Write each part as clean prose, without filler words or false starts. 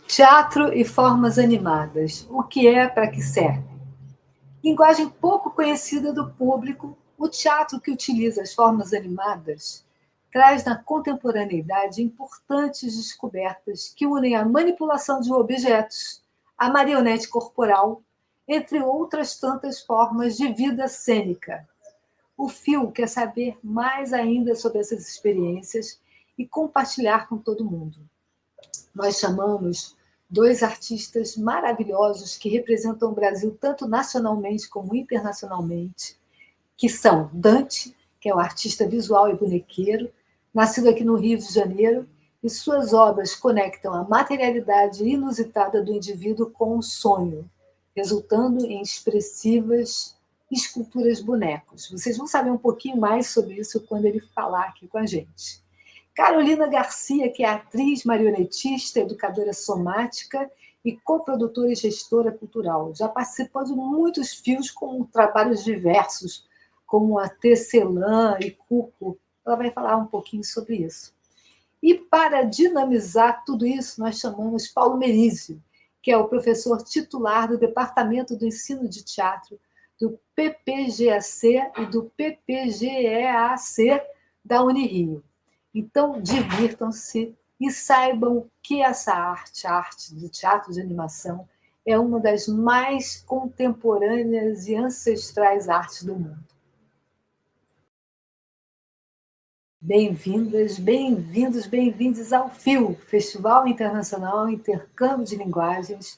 Teatro e formas animadas. O que é, para que serve? Linguagem pouco conhecida do público, o teatro que utiliza as formas animadas traz na contemporaneidade importantes descobertas que unem a manipulação de objetos, a marionete corporal, entre outras tantas formas de vida cênica. O Fio quer saber mais ainda sobre essas experiências e compartilhar com todo mundo. Nós chamamos dois artistas maravilhosos que representam o Brasil tanto nacionalmente como internacionalmente, que são Dante, que é um artista visual e bonequeiro, nascido aqui no Rio de Janeiro, e suas obras conectam a materialidade inusitada do indivíduo com o sonho, resultando em expressivas esculturas bonecos. Vocês vão saber um pouquinho mais sobre isso quando ele falar aqui com a gente. Carolina Garcia, que é atriz, marionetista, educadora somática e coprodutora e gestora cultural. Já participou de muitos filmes com trabalhos diversos, como a Tecelã e Cuco. Ela vai falar um pouquinho sobre isso. E para dinamizar tudo isso, nós chamamos Paulo Merizio, que é o professor titular do Departamento do Ensino de Teatro do PPGAC e do PPGEAC da Unirio. Então, divirtam-se e saibam que essa arte, a arte do teatro de animação, é uma das mais contemporâneas e ancestrais artes do mundo. Bem-vindas, bem-vindos, bem-vindos ao FIO, Festival Internacional Intercâmbio de Linguagens,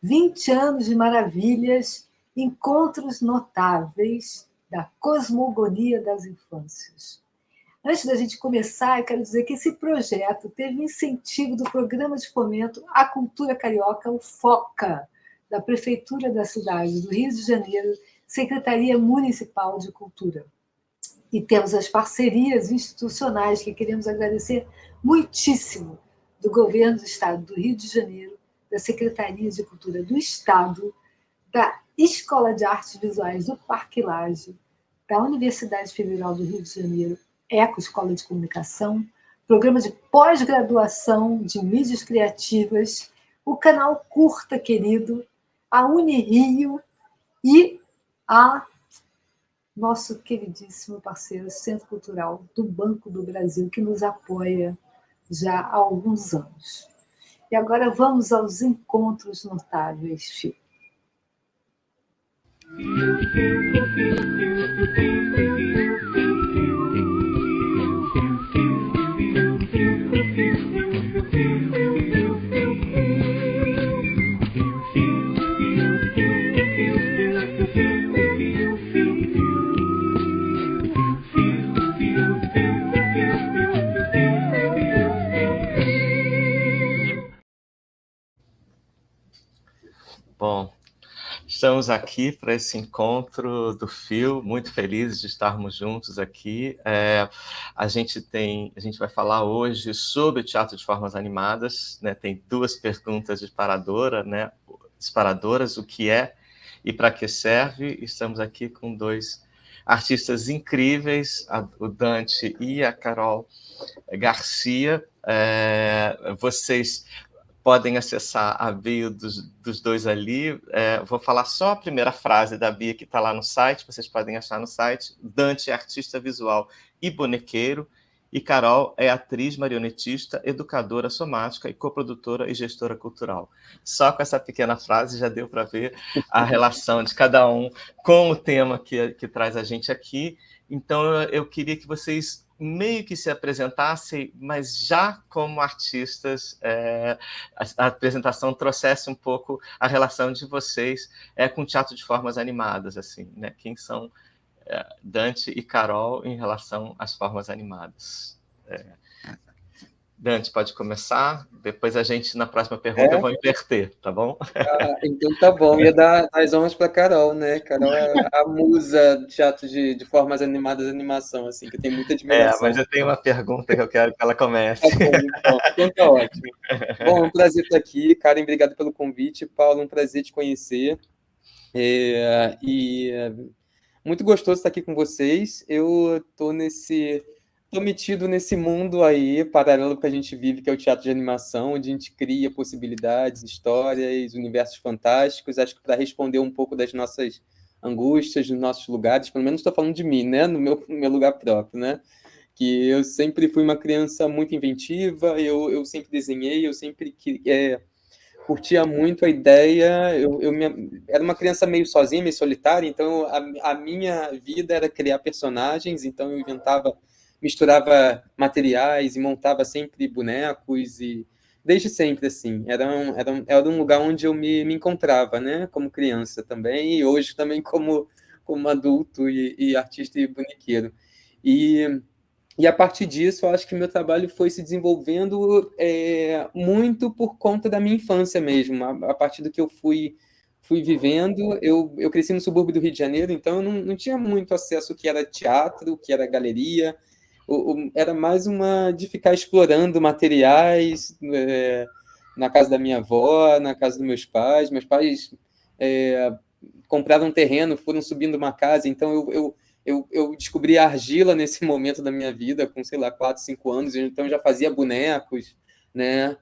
20 anos de maravilhas, encontros notáveis da cosmogonia das infâncias. Antes da gente começar, eu quero dizer que esse projeto teve incentivo do Programa de Fomento à Cultura Carioca, o FOCA, da Prefeitura da cidade do Rio de Janeiro, Secretaria Municipal de Cultura. E temos as parcerias institucionais que queremos agradecer muitíssimo do Governo do Estado do Rio de Janeiro, da Secretaria de Cultura do Estado, da Escola de Artes Visuais do Parque Lage, da Universidade Federal do Rio de Janeiro, ECO, Escola de Comunicação, Programa de Pós-Graduação de Mídias Criativas, o canal Curta Querido, a Unirio e a nosso queridíssimo parceiro Centro Cultural do Banco do Brasil, que nos apoia já há alguns anos. E agora vamos aos encontros notáveis, Fio. Bom, estamos aqui para esse encontro do FIO, muito felizes de estarmos juntos aqui. A gente vai falar hoje sobre teatro de formas animadas, né? Tem duas perguntas disparadoras, o que é e para que serve. Estamos aqui com dois artistas incríveis, o Dante e a Carol Garcia. Vocês podem acessar a bio dos dois ali. Vou falar só a primeira frase da bio que está lá no site, vocês podem achar no site. Dante é artista visual e bonequeiro, e Carol é atriz, marionetista, educadora somática e coprodutora e gestora cultural. Só com essa pequena frase já deu para ver a relação de cada um com o tema que traz a gente aqui. Então, eu queria que vocês meio que se apresentassem, mas já como artistas, a apresentação trouxesse um pouco a relação de vocês com o teatro de formas animadas, assim, né? Quem são Dante e Carol em relação às formas animadas? Dante, pode começar, depois a gente, na próxima pergunta, eu vou inverter, tá bom? Então tá bom, ia dar as honras para Carol, né? Carol é a musa do teatro de formas animadas, animação, assim, que tem muita admiração. Mas eu tenho uma pergunta que eu quero que ela comece. Tá bom, então tá ótimo. Bom, é um prazer estar aqui, Karen, obrigado pelo convite. Paulo, um prazer te conhecer. Muito gostoso estar aqui com vocês. Eu estou nesse tô metido nesse mundo aí, paralelo que a gente vive, que é o teatro de animação, onde a gente cria possibilidades, histórias, universos fantásticos. Acho que para responder um pouco das nossas angústias, dos nossos lugares, pelo menos estou falando de mim, né? No meu lugar próprio, né? Que eu sempre fui uma criança muito inventiva, eu sempre desenhei, eu sempre curtia muito a ideia. Era uma criança meio sozinha, meio solitária, então a minha vida era criar personagens, então eu inventava, misturava materiais e montava sempre bonecos, e desde sempre, assim, era um lugar onde eu me encontrava, né, como criança também, e hoje também como adulto e artista e bonequeiro. E e a partir disso, eu acho que meu trabalho foi se desenvolvendo muito por conta da minha infância mesmo. A partir do que eu fui vivendo, eu cresci no subúrbio do Rio de Janeiro, então eu não tinha muito acesso ao que era teatro, o que era galeria. Era mais uma de ficar explorando materiais na casa da minha avó, na casa dos meus pais. Meus pais compraram um terreno, foram subindo uma casa, então eu descobri a argila nesse momento da minha vida, com, sei lá, 4, 5 anos, então eu já fazia bonecos, né?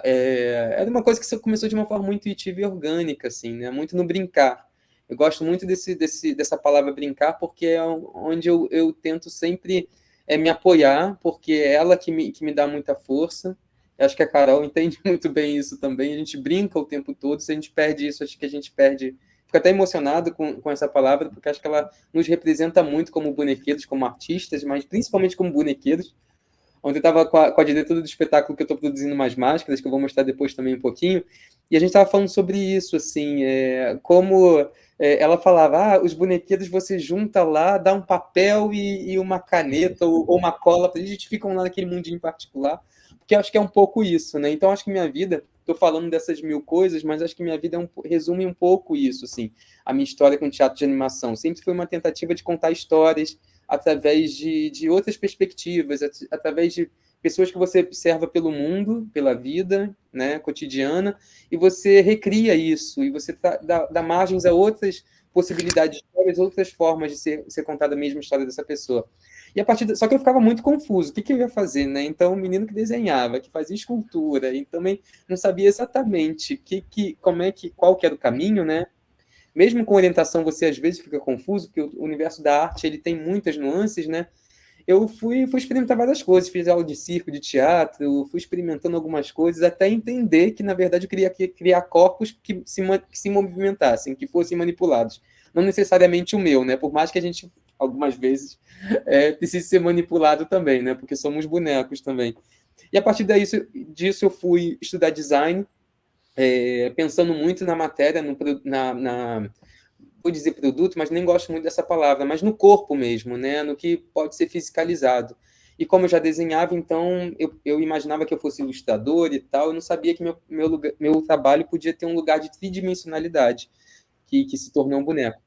Era uma coisa que começou de uma forma muito intuitiva e orgânica, assim, né? Muito no brincar. Eu gosto muito dessa palavra brincar, porque é onde eu tento sempre me apoiar, porque é ela que me dá muita força. Eu acho que a Carol entende muito bem isso também. A gente brinca o tempo todo, se a gente perde isso, acho que a gente perde. Fico até emocionado com essa palavra, porque acho que ela nos representa muito como bonequeiros, como artistas, mas principalmente como bonequeiros. Ontem eu estava com a diretora do espetáculo que eu estou produzindo mais máscaras, que eu vou mostrar depois também um pouquinho, e a gente estava falando sobre isso, assim, como ela falava, os bonequeiros você junta lá, dá um papel e uma caneta ou uma cola, a gente ficam lá naquele mundinho particular, porque eu acho que é um pouco isso, né? Então acho que minha vida, estou falando dessas mil coisas, mas acho que minha vida resume um pouco isso, assim, a minha história com teatro de animação. Sempre foi uma tentativa de contar histórias através de outras perspectivas, através de pessoas que você observa pelo mundo, pela vida, né, cotidiana, e você recria isso, e você dá margens a outras possibilidades de histórias, outras formas de ser contada a mesma história dessa pessoa. E só que eu ficava muito confuso, o que eu ia fazer, né? Então, o menino que desenhava, que fazia escultura, e também não sabia exatamente qual que era o caminho, né? Mesmo com orientação, você às vezes fica confuso, porque o universo da arte ele tem muitas nuances, né? Eu fui experimentar várias coisas, fiz aula de circo, de teatro, fui experimentando algumas coisas, até entender que, na verdade, eu queria criar corpos que se movimentassem, que fossem manipulados. Não necessariamente o meu, né? Por mais que a gente, algumas vezes, precise ser manipulado também, né? Porque somos bonecos também. E a partir disso eu fui estudar design, pensando muito na matéria, vou dizer produto, mas nem gosto muito dessa palavra, mas no corpo mesmo, né? No que pode ser fiscalizado. E como eu já desenhava, então eu imaginava que eu fosse ilustrador e tal, eu não sabia que meu trabalho podia ter um lugar de tridimensionalidade, que se tornou um boneco.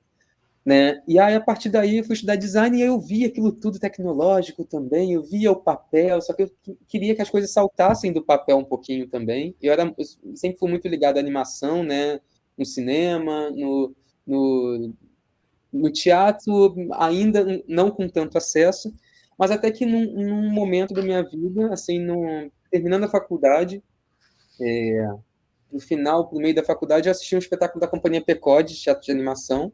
Né? E aí, a partir daí, eu fui estudar design e eu via aquilo tudo tecnológico também, eu via o papel, só que eu queria que as coisas saltassem do papel um pouquinho também. Eu sempre fui muito ligado à animação, né? No cinema, no, no teatro, ainda não com tanto acesso, mas até que num momento da minha vida, assim, terminando a faculdade, no final, no meio da faculdade, eu assisti um espetáculo da Companhia Pecode, de teatro de animação,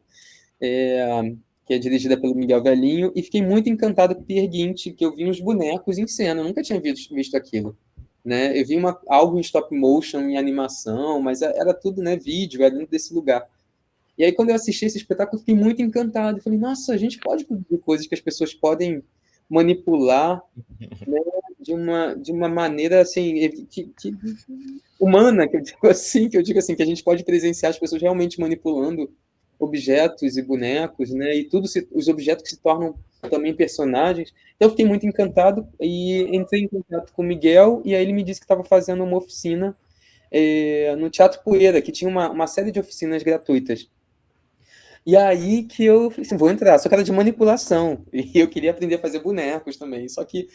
que é dirigida pelo Miguel Velhinho, e fiquei muito encantado com o Peer Gynt, que eu vi uns bonecos em cena, eu nunca tinha visto aquilo. Né? Eu vi algo em stop motion, em animação, mas era tudo, né, vídeo, era dentro desse lugar. E aí, quando eu assisti esse espetáculo, eu fiquei muito encantado. Eu falei, nossa, a gente pode produzir coisas que as pessoas podem manipular, né, de uma maneira, assim, humana, que eu digo assim, que a gente pode presenciar as pessoas realmente manipulando objetos e bonecos, né? E os objetos se tornam também personagens. Então eu fiquei muito encantado e entrei em contato com o Miguel e aí ele me disse que estava fazendo uma oficina no Teatro Poeira, que tinha uma série de oficinas gratuitas. E aí que eu falei assim, vou entrar, só que era de manipulação. E eu queria aprender a fazer bonecos também. Só que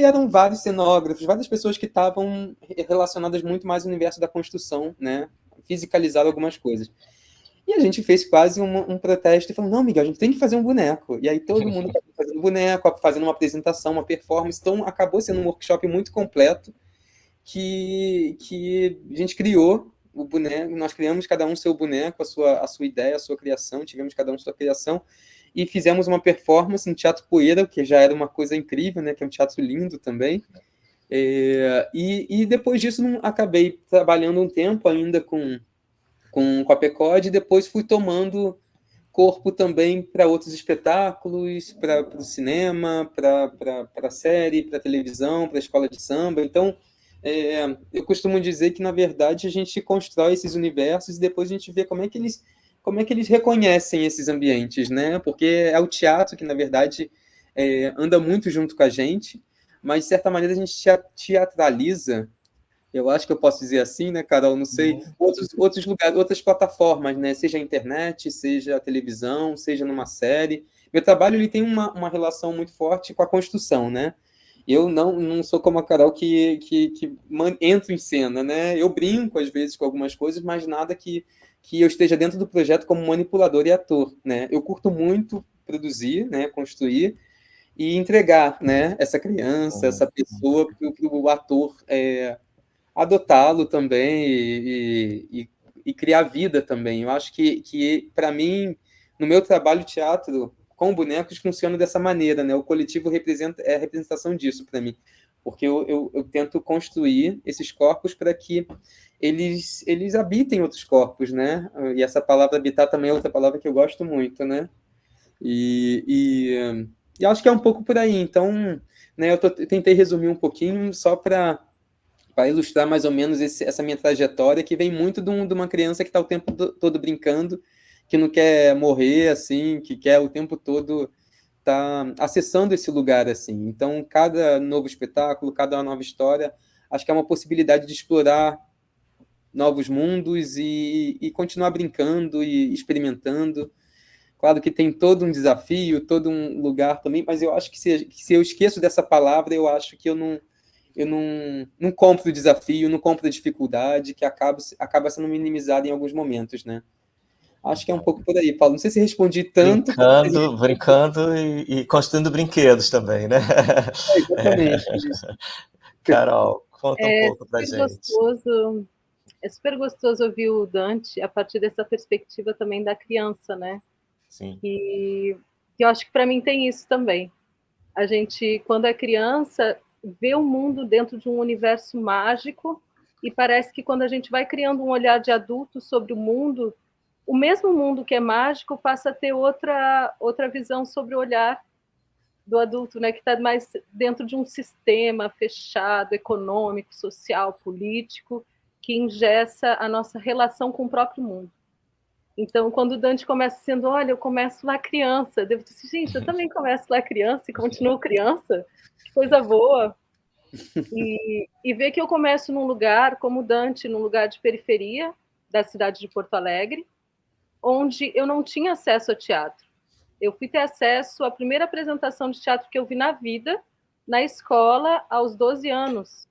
eram vários cenógrafos, várias pessoas que estavam relacionadas muito mais ao universo da construção, né? Fisicalizar algumas coisas. E E a gente fez quase um protesto e falou, não, Miguel, a gente tem que fazer um boneco. E aí todo mundo acabou fazendo boneco, fazendo uma apresentação, uma performance. Então acabou sendo um workshop muito completo que a gente criou o boneco, nós criamos cada um seu boneco, a sua ideia, a sua criação, tivemos cada um sua criação, e fizemos uma performance no Teatro Poeira, que já era uma coisa incrível, né, que é um teatro lindo também. E depois disso acabei trabalhando um tempo ainda com a PECOD, e depois fui tomando corpo também para outros espetáculos, para o cinema, para série, para televisão, para a escola de samba. Então, eu costumo dizer que, na verdade, a gente constrói esses universos e depois a gente vê como é que eles reconhecem esses ambientes, né? Porque é o teatro que, na verdade, anda muito junto com a gente, mas, de certa maneira, a gente teatraliza. Eu acho que eu posso dizer assim, né, Carol? Não sei. Outros lugares, outras plataformas, né? Seja a internet, seja a televisão, seja numa série. Meu trabalho ele tem uma relação muito forte com a construção, né? Eu não sou como a Carol que entro em cena, né? Eu brinco, às vezes, com algumas coisas, mas nada que eu esteja dentro do projeto como manipulador e ator, né? Eu curto muito produzir, né? Construir e entregar, né? Essa criança, essa pessoa para o ator adotá-lo também e criar vida também. Eu acho que para mim, no meu trabalho teatro, com bonecos, funciona dessa maneira, né? O coletivo é a representação disso para mim, porque eu tento construir esses corpos para que eles habitem outros corpos, né? E essa palavra habitar também é outra palavra que eu gosto muito, né? E acho que é um pouco por aí. Então, né, eu tentei resumir um pouquinho só para ilustrar mais ou menos essa minha trajetória, que vem muito de uma criança que está o tempo todo brincando, que não quer morrer, assim, que quer o tempo todo estar acessando esse lugar, assim. Então, cada novo espetáculo, cada nova história, acho que é uma possibilidade de explorar novos mundos e continuar brincando e experimentando. Claro que tem todo um desafio, todo um lugar também, mas eu acho que se eu esqueço dessa palavra, eu acho que eu não compro o desafio, não compro a dificuldade, que acaba sendo minimizada em alguns momentos, né? Acho que é um pouco por aí, Paulo. Não sei se respondi tanto. Brincando e construindo brinquedos também, né? Exatamente. Carol, conta um pouco pra gente. Gostoso, é super gostoso ouvir o Dante a partir dessa perspectiva também da criança, né? Sim. E eu acho que para mim tem isso também. A gente, quando é criança, vê o mundo dentro de um universo mágico e parece que quando a gente vai criando um olhar de adulto sobre o mundo, o mesmo mundo que é mágico passa a ter outra visão sobre o olhar do adulto, né, que está mais dentro de um sistema fechado, econômico, social, político, que engessa a nossa relação com o próprio mundo. Então, quando o Dante começa sendo, olha, eu começo lá criança, eu devo dizer, gente, eu também começo lá criança e continuo criança, que coisa boa. E ver que eu começo num lugar, como o Dante, num lugar de periferia da cidade de Porto Alegre, onde eu não tinha acesso ao teatro. Eu fui ter acesso à primeira apresentação de teatro que eu vi na vida, na escola, aos 12 anos.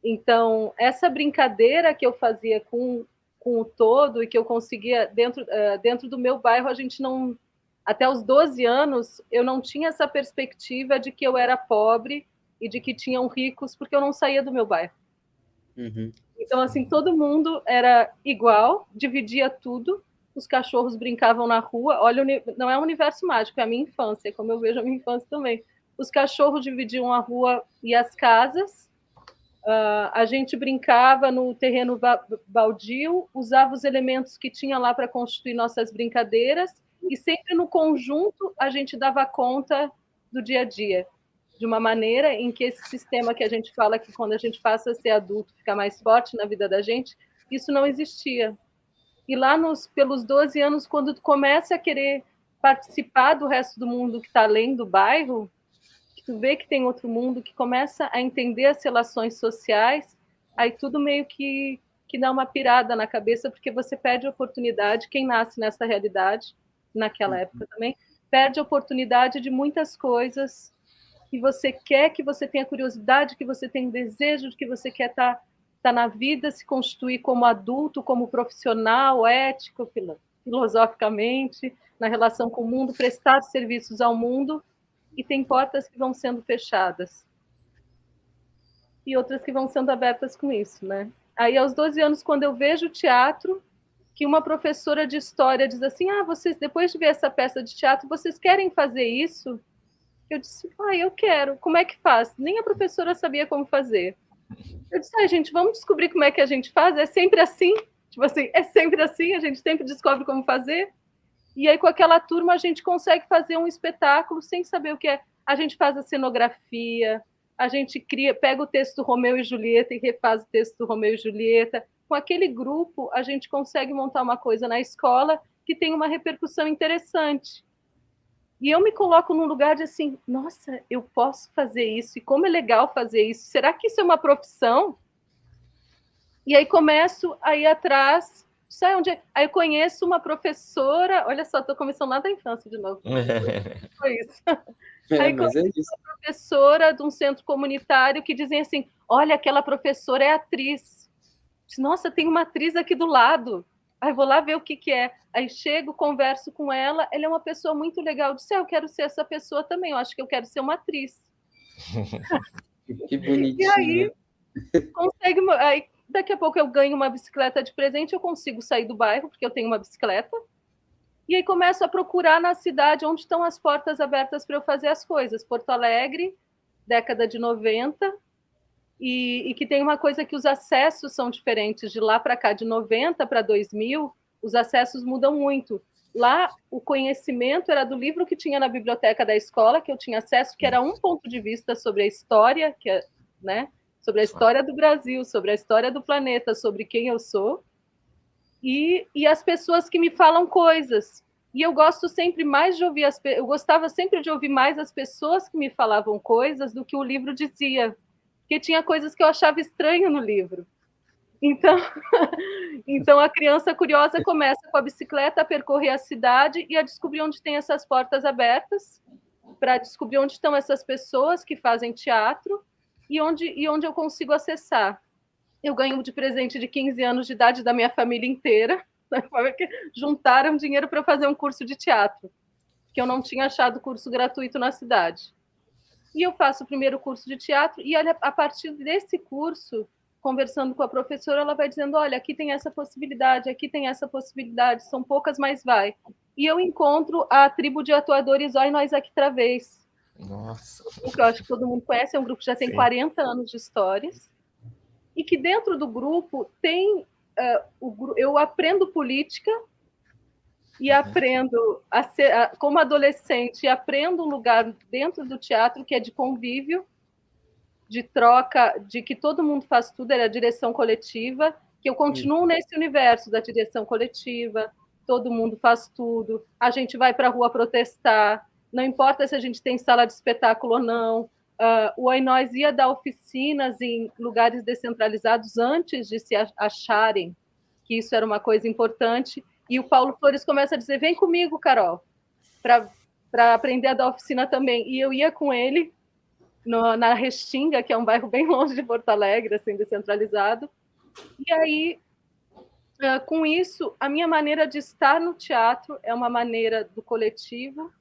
Então, essa brincadeira que eu fazia com o todo e que eu conseguia dentro do meu bairro, a gente não... Até os 12 anos, eu não tinha essa perspectiva de que eu era pobre e de que tinham ricos, porque eu não saía do meu bairro. Uhum. Então, assim, todo mundo era igual, dividia tudo, os cachorros brincavam na rua. Olha, não é um universo mágico, é a minha infância, como eu vejo a minha infância também. Os cachorros dividiam a rua e as casas, a gente brincava no terreno baldio, usava os elementos que tinha lá para constituir nossas brincadeiras, e sempre no conjunto a gente dava conta do dia a dia, de uma maneira em que esse sistema que a gente fala que quando a gente passa a ser adulto fica mais forte na vida da gente, isso não existia. E lá pelos 12 anos, quando tu começa a querer participar do resto do mundo que está além do bairro, que tu vê que tem outro mundo, que começa a entender as relações sociais, aí tudo meio que dá uma pirada na cabeça, porque você perde a oportunidade, quem nasce nessa realidade, naquela época também, perde a oportunidade de muitas coisas que você quer, que você tenha curiosidade, que você tem desejo, de que você quer estar na vida, se constituir como adulto, como profissional, ético, filosoficamente, na relação com o mundo, prestar serviços ao mundo, e tem portas que vão sendo fechadas. E outras que vão sendo abertas com isso, né? Aí, aos 12 anos, quando eu vejo teatro, que uma professora de história diz assim, vocês, depois de ver essa peça de teatro, vocês querem fazer isso? Eu disse, eu quero. Como é que faz? Nem a professora sabia como fazer. Eu disse, gente, vamos descobrir como é que a gente faz? É sempre assim? Tipo assim, é sempre assim? A gente sempre descobre como fazer? E aí, com aquela turma, a gente consegue fazer um espetáculo sem saber o que é. A gente faz a cenografia, a gente pega o texto do Romeu e Julieta e refaz o texto do Romeu e Julieta. Com aquele grupo, a gente consegue montar uma coisa na escola que tem uma repercussão interessante. E eu me coloco num lugar de assim, nossa, eu posso fazer isso, e como é legal fazer isso. Será que isso é uma profissão? E aí começo a ir atrás, aí eu conheço uma professora, olha só, estou começando lá da infância de novo. Foi isso. Aí mas é isso. Uma professora de um centro comunitário que dizem assim, olha, aquela professora é atriz. Nossa, tem uma atriz aqui do lado. Aí vou lá ver o que é. Aí chego, converso com ela, ela é uma pessoa muito legal. Eu disse, eu quero ser essa pessoa também, eu acho que eu quero ser uma atriz. Que bonitinho. E aí, daqui a pouco eu ganho uma bicicleta de presente, eu consigo sair do bairro, porque eu tenho uma bicicleta, e aí começo a procurar na cidade onde estão as portas abertas para eu fazer as coisas. Porto Alegre, década de 90, e que tem uma coisa que os acessos são diferentes de lá para cá, de 90 para 2000, os acessos mudam muito. Lá, o conhecimento era do livro que tinha na biblioteca da escola, que eu tinha acesso, que era um ponto de vista sobre a história, né? Sobre a história do Brasil, sobre a história do planeta, sobre quem eu sou, e as pessoas que me falam coisas. E eu gosto sempre mais de ouvir eu gostava sempre de ouvir mais as pessoas que me falavam coisas do que o livro dizia, porque tinha coisas que eu achava estranho no livro. Então a criança curiosa começa com a bicicleta a percorrer a cidade e a descobrir onde tem essas portas abertas, para descobrir onde estão essas pessoas que fazem teatro e onde eu consigo acessar. Eu ganho de presente de 15 anos de idade da minha família inteira, juntaram dinheiro para fazer um curso de teatro, que eu não tinha achado curso gratuito na cidade. E eu faço o primeiro curso de teatro, e a partir desse curso, conversando com a professora, ela vai dizendo, olha, aqui tem essa possibilidade, são poucas, mas vai. E eu encontro a tribo de atuadores Oi Nós Aqui Travês. Nossa! Que eu acho que todo mundo conhece, é um grupo que já tem 40 anos de histórias, e que dentro do grupo tem... eu aprendo política, e aprendo como adolescente, aprendo um lugar dentro do teatro que é de convívio, de troca, de que todo mundo faz tudo, é a direção coletiva, que eu continuo nesse universo da direção coletiva, todo mundo faz tudo, a gente vai para a rua protestar, não importa se a gente tem sala de espetáculo ou não, o Oi Nós ia dar oficinas em lugares descentralizados antes de se acharem que isso era uma coisa importante, e o Paulo Flores começa a dizer, vem comigo, Carol, para aprender a dar oficina também. E eu ia com ele na Restinga, que é um bairro bem longe de Porto Alegre, assim, descentralizado. E aí, com isso, a minha maneira de estar no teatro é uma maneira do coletivo,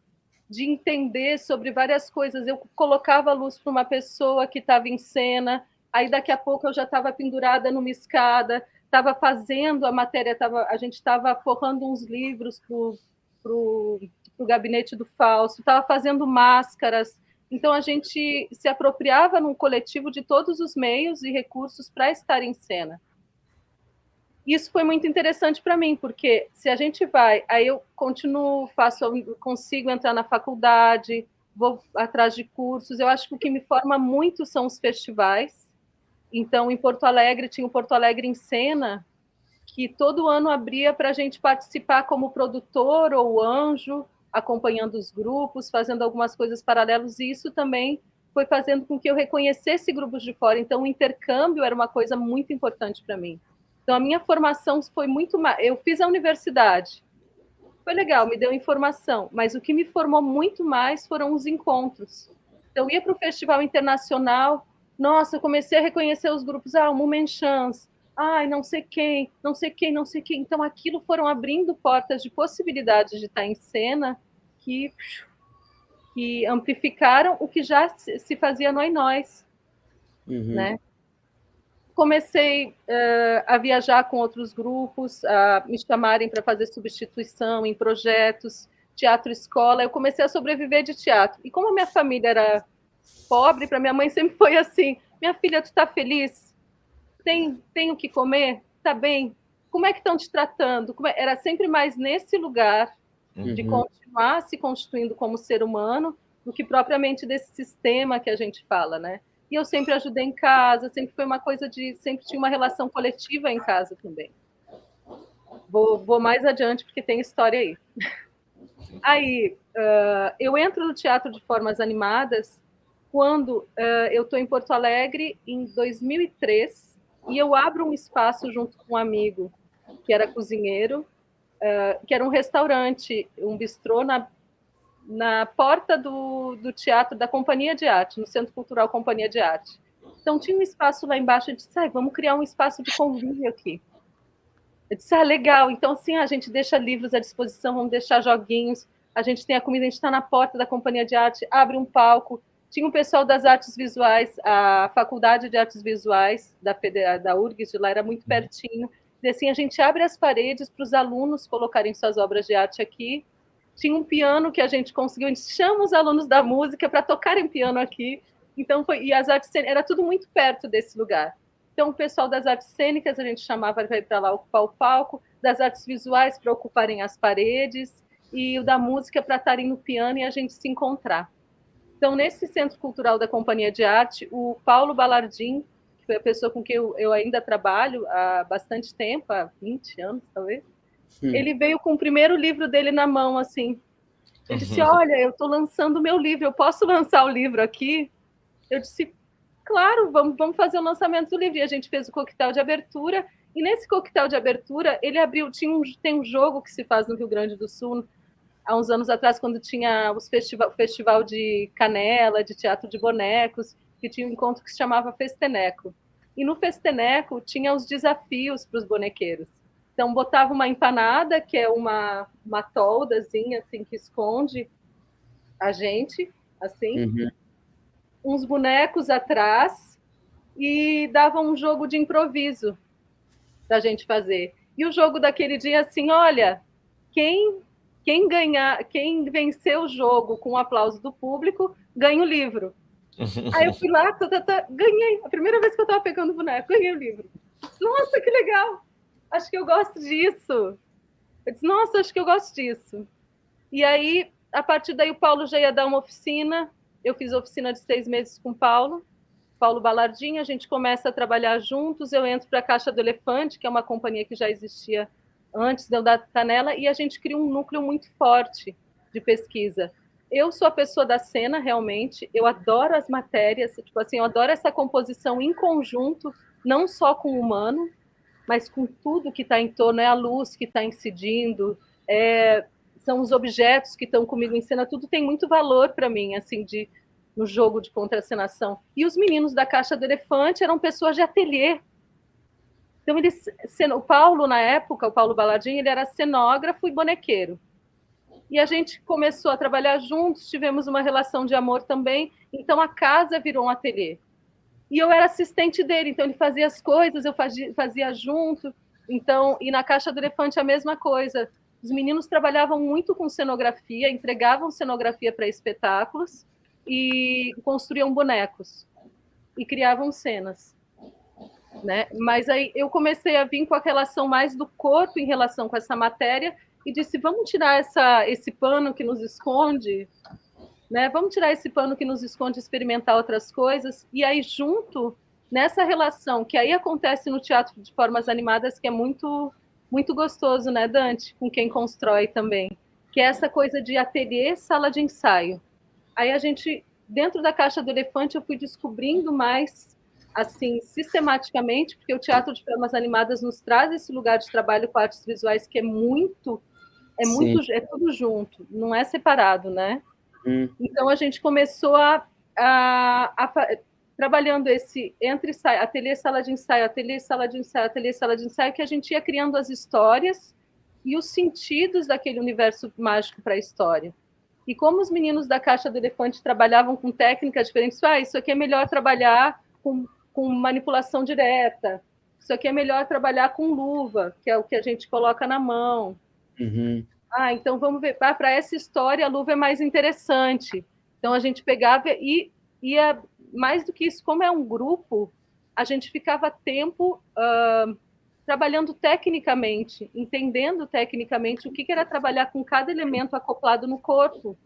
de entender sobre várias coisas. Eu colocava a luz para uma pessoa que estava em cena, aí daqui a pouco eu já estava pendurada numa escada, estava fazendo a matéria, a gente estava forrando uns livros para o gabinete do Fausto, estava fazendo máscaras. Então, a gente se apropriava num coletivo de todos os meios e recursos para estar em cena. Isso foi muito interessante para mim, porque se a gente vai, aí eu continuo, consigo entrar na faculdade, vou atrás de cursos. Eu acho que o que me forma muito são os festivais. Então, em Porto Alegre, tinha o Porto Alegre em Cena, que todo ano abria para a gente participar como produtor ou anjo, acompanhando os grupos, fazendo algumas coisas paralelas, e isso também foi fazendo com que eu reconhecesse grupos de fora. Então, o intercâmbio era uma coisa muito importante para mim. Então, a minha formação foi muito mais... Eu fiz a universidade, foi legal, me deu informação, mas o que me formou muito mais foram os encontros. Então, eu ia para o Festival Internacional, nossa, eu comecei a reconhecer os grupos, o Moment Chance, ai, não sei quem, não sei quem, não sei quem. Então, aquilo foram abrindo portas de possibilidades de estar em cena que amplificaram o que já se fazia no nós, né? Comecei a viajar com outros grupos, a me chamarem para fazer substituição em projetos, teatro escola. Eu comecei a sobreviver de teatro. E como a minha família era pobre, para minha mãe sempre foi assim: minha filha, tu tá feliz? Tem o que comer? Tá bem? Como é que estão te tratando? Era sempre mais nesse lugar de continuar se constituindo como ser humano do que propriamente desse sistema que a gente fala, né? E eu sempre ajudei em casa, sempre foi uma coisa sempre tinha uma relação coletiva em casa também. Vou mais adiante porque tem história aí. Aí, eu entro no teatro de formas animadas quando eu estou em Porto Alegre em 2003 e eu abro um espaço junto com um amigo que era cozinheiro, que era um restaurante, um bistrô na porta do teatro da Companhia de Arte, no Centro Cultural Companhia de Arte. Então, tinha um espaço lá embaixo, eu disse, vamos criar um espaço de convívio aqui. Eu disse, legal, então, assim, a gente deixa livros à disposição, vamos deixar joguinhos, a gente tem a comida, a gente está na porta da Companhia de Arte, abre um palco. Tinha um pessoal das artes visuais, a Faculdade de Artes Visuais da URGS, de lá era muito pertinho. E assim, a gente abre as paredes para os alunos colocarem suas obras de arte aqui. Tinha um piano que a gente conseguiu, a gente chama os alunos da música para tocarem piano aqui. Então, e as artes cênicas, era tudo muito perto desse lugar. Então, o pessoal das artes cênicas a gente chamava para ir para lá ocupar o palco, das artes visuais para ocuparem as paredes, e o da música para estarem no piano e a gente se encontrar. Então, nesse Centro Cultural da Companhia de Arte, o Paulo Balardim, que foi a pessoa com quem eu ainda trabalho há bastante tempo, há 20 anos, talvez, ele veio com o primeiro livro dele na mão, assim. Ele disse, olha, eu estou lançando o meu livro, eu posso lançar o livro aqui? Eu disse, claro, vamos fazer o lançamento do livro. E a gente fez o coquetel de abertura, e nesse coquetel de abertura, ele abriu, tem um jogo que se faz no Rio Grande do Sul, há uns anos atrás, quando tinha o festival de Canela, de teatro de bonecos, que tinha um encontro que se chamava Festeneco. E no Festeneco tinha os desafios para os bonequeiros. Então, botava uma empanada, que é uma toldazinha, assim, que esconde a gente, assim, uns bonecos atrás, e dava um jogo de improviso para a gente fazer. E o jogo daquele dia, assim, olha, quem vencer o jogo com o aplauso do público, ganha o livro. Aí eu fui lá, ganhei. A primeira vez que eu estava pegando o boneco, ganhei o livro. Nossa, que legal! Acho que eu gosto disso. Eu disse, nossa, acho que eu gosto disso. E aí, a partir daí, o Paulo já ia dar uma oficina. Eu fiz oficina de 6 meses com o Paulo Balardim, a gente começa a trabalhar juntos. Eu entro para a Caixa do Elefante, que é uma companhia que já existia antes de eu dar Canela, e a gente cria um núcleo muito forte de pesquisa. Eu sou a pessoa da cena, realmente. Eu adoro as matérias, tipo assim, eu adoro essa composição em conjunto, não só com o humano, mas com tudo que está em torno, é a luz que está incidindo, são os objetos que estão comigo em cena, tudo tem muito valor para mim, assim, no jogo de contracenação. E os meninos da Caixa do Elefante eram pessoas de ateliê. Então, o Paulo, na época, o Paulo Balardim, ele era cenógrafo e bonequeiro. E a gente começou a trabalhar juntos, tivemos uma relação de amor também, então a casa virou um ateliê. E eu era assistente dele, então ele fazia as coisas, eu fazia junto. Então, e na Caixa do Elefante a mesma coisa. Os meninos trabalhavam muito com cenografia, entregavam cenografia para espetáculos e construíam bonecos e criavam cenas, né? Mas aí eu comecei a vir com a relação mais do corpo em relação com essa matéria e disse, vamos tirar esse pano que nos esconde, né? Vamos tirar esse pano que nos esconde e experimentar outras coisas. E aí, junto, nessa relação, que aí acontece no teatro de formas animadas, que é muito, muito gostoso, né, Dante? Com quem constrói também. Que é essa coisa de ateliê, sala de ensaio. Aí a gente, dentro da Caixa do Elefante, eu fui descobrindo mais, assim, sistematicamente, porque o teatro de formas animadas nos traz esse lugar de trabalho com artes visuais que é tudo junto, não é separado, né? Então, a gente começou trabalhando esse entre ensaio, ateliê, sala de ensaio, ateliê, sala de ensaio, ateliê, sala de ensaio, que a gente ia criando as histórias e os sentidos daquele universo mágico para a história. E como os meninos da Caixa do Elefante trabalhavam com técnicas diferentes, isso aqui é melhor trabalhar com manipulação direta, isso aqui é melhor trabalhar com luva, que é o que a gente coloca na mão. Então vamos ver, para essa história a luva é mais interessante. Então a gente pegava e ia, mais do que isso, como é um grupo, a gente ficava tempo trabalhando tecnicamente, entendendo tecnicamente o que era trabalhar com cada elemento acoplado no corpo,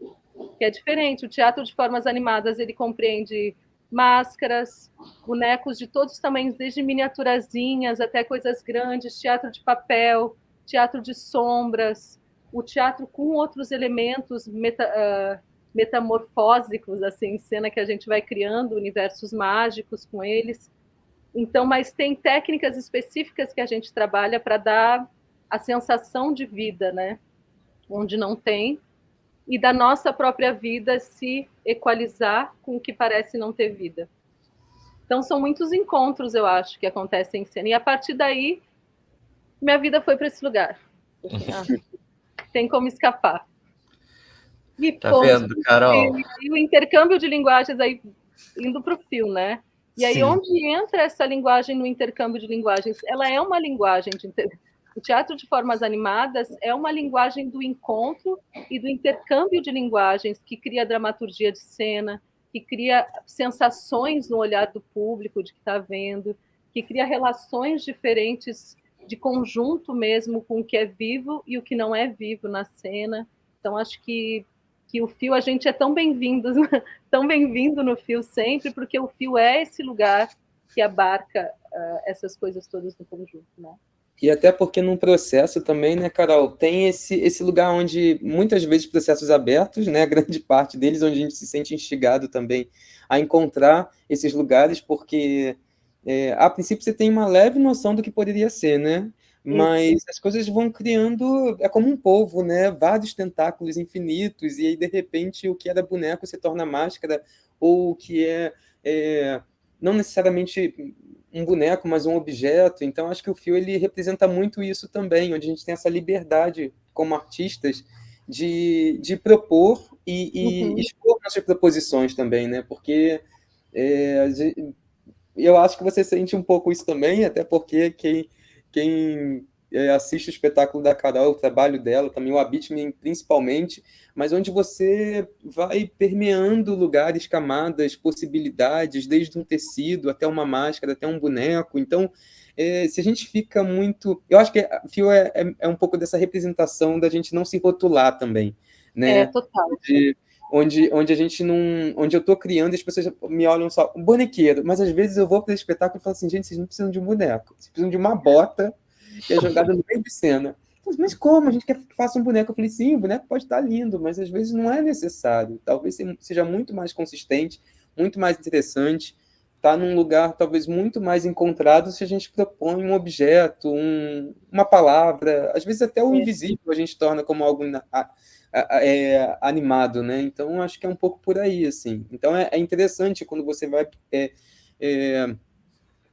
que é diferente. O teatro de formas animadas, ele compreende máscaras, bonecos de todos os tamanhos, desde miniaturazinhas até coisas grandes, teatro de papel, teatro de sombras, o teatro com outros elementos metamorfósicos, assim, em cena que a gente vai criando universos mágicos com eles. Então, mas tem técnicas específicas que a gente trabalha para dar a sensação de vida, né? Onde não tem, e da nossa própria vida se equalizar com o que parece não ter vida. Então, são muitos encontros, eu acho, que acontecem em cena. E a partir daí, minha vida foi para esse lugar. Tem como escapar. E tá vendo, Carol? E o intercâmbio de linguagens aí indo para o fio, né? E aí, onde entra essa linguagem no intercâmbio de linguagens? Ela é uma linguagem o teatro de formas animadas é uma linguagem do encontro e do intercâmbio de linguagens que cria dramaturgia de cena, que cria sensações no olhar do público de que está vendo, que cria relações diferentes de conjunto mesmo com o que é vivo e o que não é vivo na cena. Então, acho que o fio, a gente é tão bem-vindo no fio sempre, porque o fio é esse lugar que abarca essas coisas todas no conjunto, né? E até porque num processo também, né, Carol, tem esse lugar onde muitas vezes processos abertos, né, grande parte deles, onde a gente se sente instigado também a encontrar esses lugares, porque a princípio você tem uma leve noção do que poderia ser, né? Mas as coisas vão criando, é como um polvo, né? Vários tentáculos infinitos, e aí de repente o que era boneco se torna máscara, ou o que não necessariamente um boneco, mas um objeto. Então acho que o fio ele representa muito isso também, onde a gente tem essa liberdade como artistas de propor e expor nossas proposições também, né? Porque eu acho que você sente um pouco isso também, até porque quem assiste o espetáculo da Carol, o trabalho dela, também o Habite-me principalmente, mas onde você vai permeando lugares, camadas, possibilidades, desde um tecido até uma máscara, até um boneco. Então, se a gente fica muito... Eu acho que Fio é um pouco dessa representação da gente não se rotular também, né? Total. Onde a gente não... Onde eu estou criando, as pessoas me olham só, um bonequeiro, mas às vezes eu vou para o espetáculo e falo assim, gente, vocês não precisam de um boneco, vocês precisam de uma bota que é jogada no meio de cena. Mas como? A gente quer que faça um boneco? Eu falei, sim, o boneco pode estar lindo, mas às vezes não é necessário. Talvez seja muito mais consistente, muito mais interessante, está num lugar talvez muito mais encontrado se a gente propõe um objeto, uma palavra, às vezes até o invisível a gente torna como algo animado, né? Então acho que é um pouco por aí, assim. Então é interessante quando você vai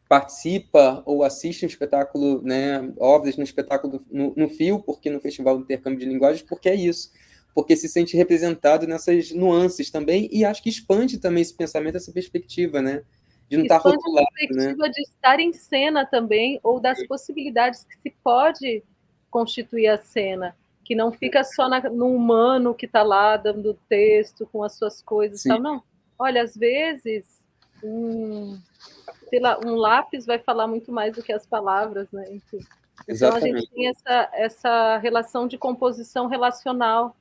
participa ou assiste um espetáculo, né, obras no espetáculo no Fio, porque no Festival do Intercâmbio de Linguagens, porque é isso, porque se sente representado nessas nuances também, e acho que expande também esse pensamento, essa perspectiva, né, de não estar rotulado, a perspectiva, né, de estar em cena também, ou das possibilidades que se pode constituir a cena, que não fica só no humano que está lá dando texto com as suas coisas, tal. Não, olha, às vezes sei lá, um lápis vai falar muito mais do que as palavras, né? Enfim. Então a gente tem essa relação de composição relacional.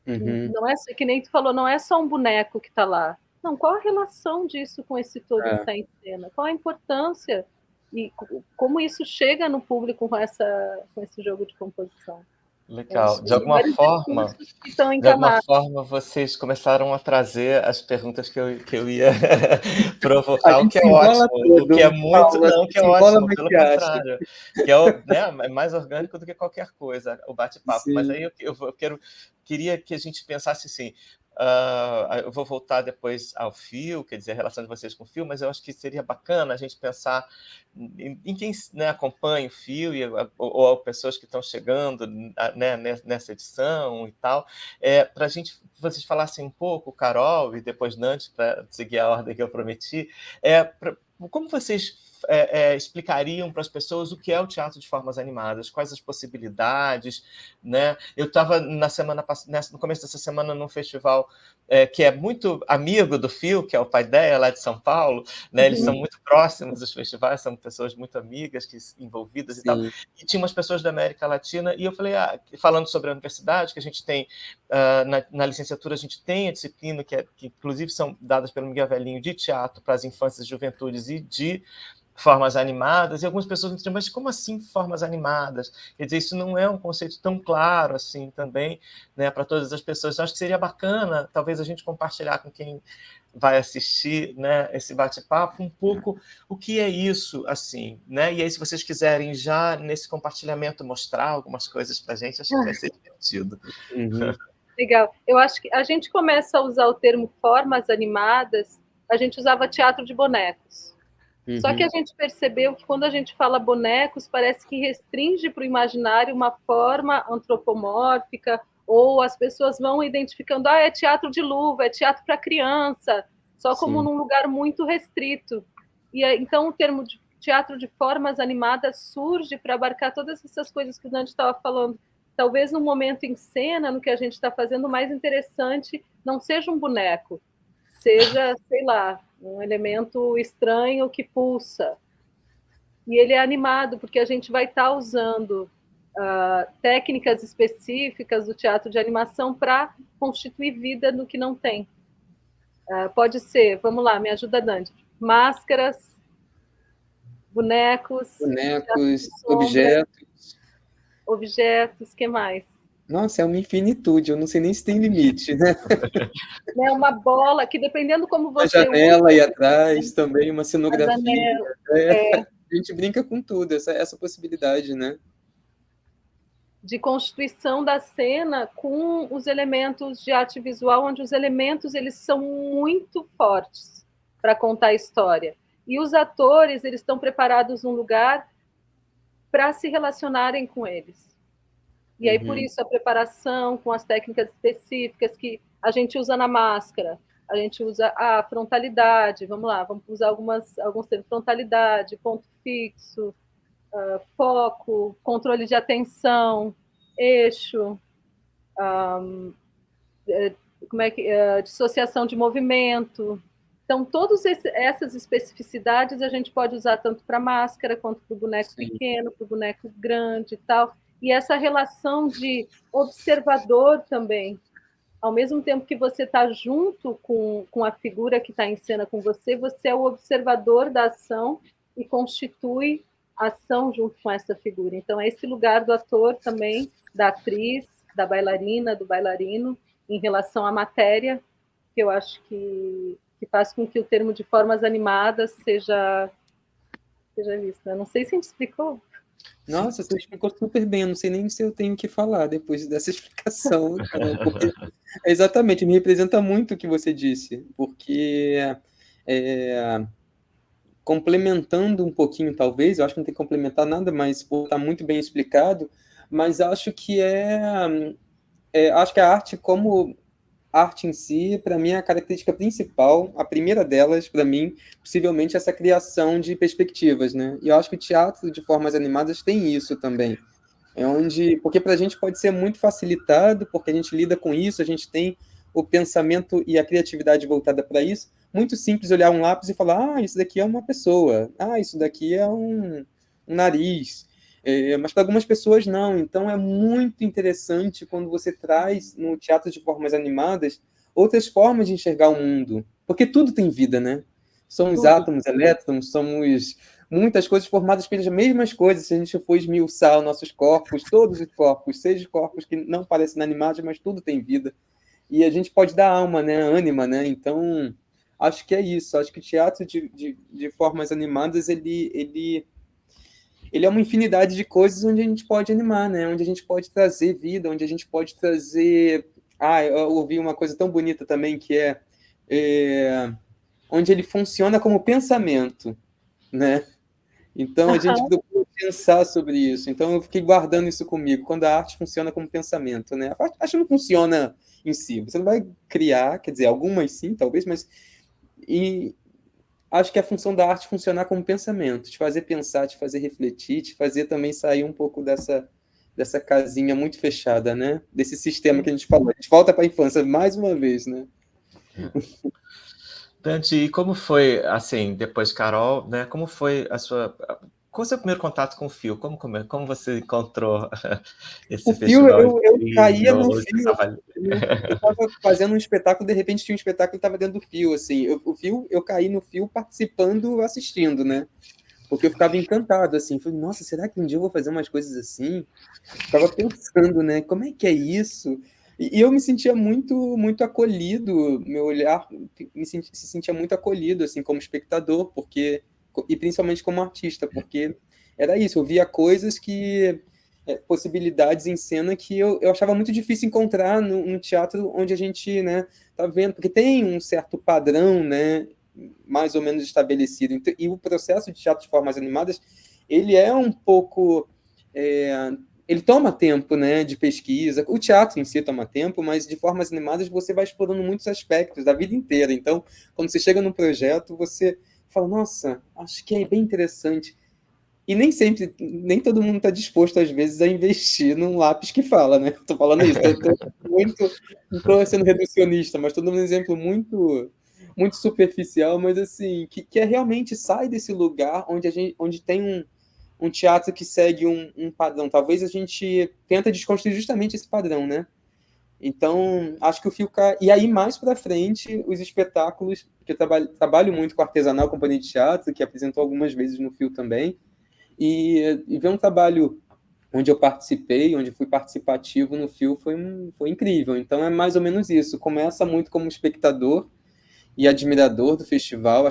Não é que nem tu falou, não é só um boneco que está lá. Não, qual a relação disso com esse todo que está em cena? Qual a importância e como isso chega no público com esse jogo de composição? Legal. De alguma forma, vocês começaram a trazer as perguntas que eu ia provocar, o que é ótimo, o que é muito, não, que é ótimo, pelo contrário, que é mais orgânico do que qualquer coisa, o bate-papo. Mas aí eu queria que a gente pensasse assim, eu vou voltar depois ao fio, quer dizer, a relação de vocês com o fio, mas eu acho que seria bacana a gente pensar em quem, né, acompanha o fio, ou pessoas que estão chegando, né, nessa edição e tal, para a gente, vocês falassem um pouco, Carol, e depois Nantes, para seguir a ordem que eu prometi, como vocês explicariam para as pessoas o que é o teatro de formas animadas, quais as possibilidades, né? Eu estava no começo dessa semana num festival que é muito amigo do Fio, que é o Paideia, lá de São Paulo, né? Eles são muito próximos dos festivais, são pessoas muito amigas, envolvidas. Sim. E tal. E tinha umas pessoas da América Latina, e eu falei, falando sobre a universidade, que a gente tem, na licenciatura, a gente tem a disciplina, que inclusive são dadas pelo Miguel Velhinho, de teatro para as infâncias e juventudes e de formas animadas, e algumas pessoas me dizem, mas como assim formas animadas? Quer dizer, isso não é um conceito tão claro assim também, né, para todas as pessoas. Então, acho que seria bacana, talvez, a gente compartilhar com quem vai assistir, né, esse bate-papo um pouco o que é isso, assim, né? E aí, se vocês quiserem já nesse compartilhamento mostrar algumas coisas para a gente, acho que vai ser divertido. Legal. Eu acho que a gente começa a usar o termo formas animadas, a gente usava teatro de bonecos. Só que a gente percebeu que quando a gente fala bonecos, parece que restringe para o imaginário uma forma antropomórfica, ou as pessoas vão identificando, é teatro de luva, é teatro para criança, só como num lugar muito restrito. E então o termo de teatro de formas animadas surge para abarcar todas essas coisas que o Dante estava falando. Talvez no momento em cena, no que a gente está fazendo, o mais interessante não seja um boneco, seja, sei lá, um elemento estranho que pulsa. E ele é animado, porque a gente vai estar usando técnicas específicas do teatro de animação para constituir vida no que não tem. Pode ser, vamos lá, me ajuda, Dante. Máscaras, bonecos, objetos, que mais? Nossa, é uma infinitude, eu não sei nem se tem limite, né? É uma bola que, dependendo como você... A janela aí atrás também, uma cenografia. A gente brinca com tudo, essa possibilidade, né? De constituição da cena com os elementos de arte visual, onde os elementos eles são muito fortes para contar a história. E os atores eles estão preparados num lugar para se relacionarem com eles. E aí, por isso, a preparação com as técnicas específicas que a gente usa na máscara, a gente usa a frontalidade, vamos lá, vamos usar alguns termos, frontalidade, ponto fixo, foco, controle de atenção, eixo, dissociação de movimento. Então, todas essas especificidades a gente pode usar tanto para máscara, quanto para o boneco pequeno, para o boneco grande e tal. E essa relação de observador também. Ao mesmo tempo que você está junto com a figura que está em cena com você, você é o observador da ação e constitui a ação junto com essa figura. Então, é esse lugar do ator também, da atriz, da bailarina, do bailarino, em relação à matéria, que eu acho que faz com que o termo de formas animadas seja visto. Eu não sei se a gente explicou. Nossa, você explicou super bem, eu não sei nem se eu tenho o que falar depois dessa explicação, porque exatamente, me representa muito o que você disse, porque complementando um pouquinho, talvez, eu acho que não tem que complementar nada, mas está muito bem explicado, mas acho que acho que a arte como arte em si, para mim, é a característica principal, a primeira delas, para mim, possivelmente, essa criação de perspectivas, né? E eu acho que o teatro de formas animadas tem isso também. Porque para a gente pode ser muito facilitado, porque a gente lida com isso, a gente tem o pensamento e a criatividade voltada para isso. Muito simples olhar um lápis e falar, isso daqui é uma pessoa, isso daqui é um nariz. Mas para algumas pessoas não, então é muito interessante quando você traz no teatro de formas animadas outras formas de enxergar o mundo, porque tudo tem vida, né? Somos átomos, elétrons, somos muitas coisas formadas pelas mesmas coisas, se a gente for esmiuçar os nossos corpos, todos os corpos, seja corpos que não parecem animados, mas tudo tem vida, e a gente pode dar alma, né? Ânima, né? Então, acho que é isso, acho que o teatro de formas animadas, ele é uma infinidade de coisas onde a gente pode animar, né? Onde a gente pode trazer vida, onde a gente pode trazer Eu ouvi uma coisa tão bonita também, que onde ele funciona como pensamento, né? Então, a gente procura pensar sobre isso. Então, eu fiquei guardando isso comigo, quando a arte funciona como pensamento, né? A arte não funciona em si. Você não vai criar, quer dizer, algumas sim, talvez, mas acho que a função da arte é funcionar como pensamento, te fazer pensar, te fazer refletir, te fazer também sair um pouco dessa casinha muito fechada, né? Desse sistema que a gente falou. A gente volta para a infância mais uma vez, né? Dante, e como foi, assim, depois Carol, né? Como foi qual o seu primeiro contato com o fio? Como você encontrou esse O fio, festival eu caía incrível? no Você fio. estava... Eu estava fazendo um espetáculo, de repente tinha um espetáculo que estava dentro do fio, assim. Eu caí no fio participando, assistindo, né? Porque eu ficava encantado, assim. Falei, nossa, será que um dia eu vou fazer umas coisas assim? Ficava pensando, né? Como é que é isso? E eu me sentia muito acolhido, meu olhar se sentia muito acolhido, assim, como espectador, e principalmente como artista, porque era isso, eu via coisas possibilidades em cena que eu achava muito difícil encontrar no teatro onde a gente, né, tá vendo, porque tem um certo padrão, né, mais ou menos estabelecido. E o processo de teatro de formas animadas, ele é um pouco... ele toma tempo, né, de pesquisa. O teatro em si toma tempo, mas de formas animadas você vai explorando muitos aspectos da vida inteira. Então, quando você chega num projeto, você fala, nossa, acho que é bem interessante. E nem todo mundo está disposto, às vezes, a investir num lápis que fala, né? Estou falando isso, não estou sendo reducionista, mas estou dando um exemplo muito superficial, mas assim, que realmente sai desse lugar onde tem um teatro que segue um padrão. Talvez a gente tenta desconstruir justamente esse padrão, né? Então, acho que o fio cai. E aí, mais para frente, os espetáculos, que eu trabalho muito com Artesanal Companhia de Teatro, que apresentou algumas vezes no fio também, e ver um trabalho onde eu participei, onde fui participativo no fio, foi incrível. Então, é mais ou menos isso. Começa muito como espectador e admirador do festival,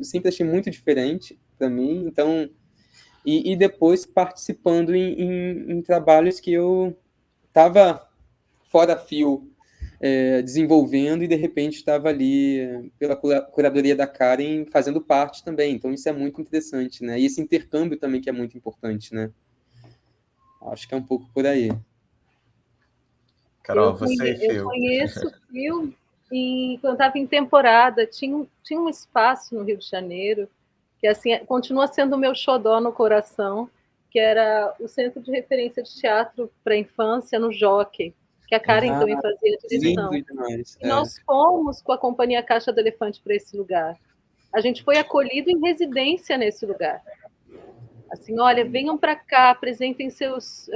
sempre achei muito diferente para mim. Então, e depois participando em trabalhos que eu estava fora fio, desenvolvendo, e de repente estava ali pela curadoria da Karen fazendo parte também. Então isso é muito interessante, né? E esse intercâmbio também que é muito importante, né? Acho que é um pouco por aí. Carol, você e Eu Fio. conheço o Fio, e quando estava em temporada, tinha um espaço no Rio de Janeiro que assim continua sendo o meu xodó no coração, que era o Centro de Referência de Teatro para a Infância no Jockey, que a Karen também fazia a Lindo direção. demais. E nós fomos com a Companhia Caixa do Elefante para esse lugar. A gente foi acolhido em residência nesse lugar. Assim, olha, venham para cá, apresentem seus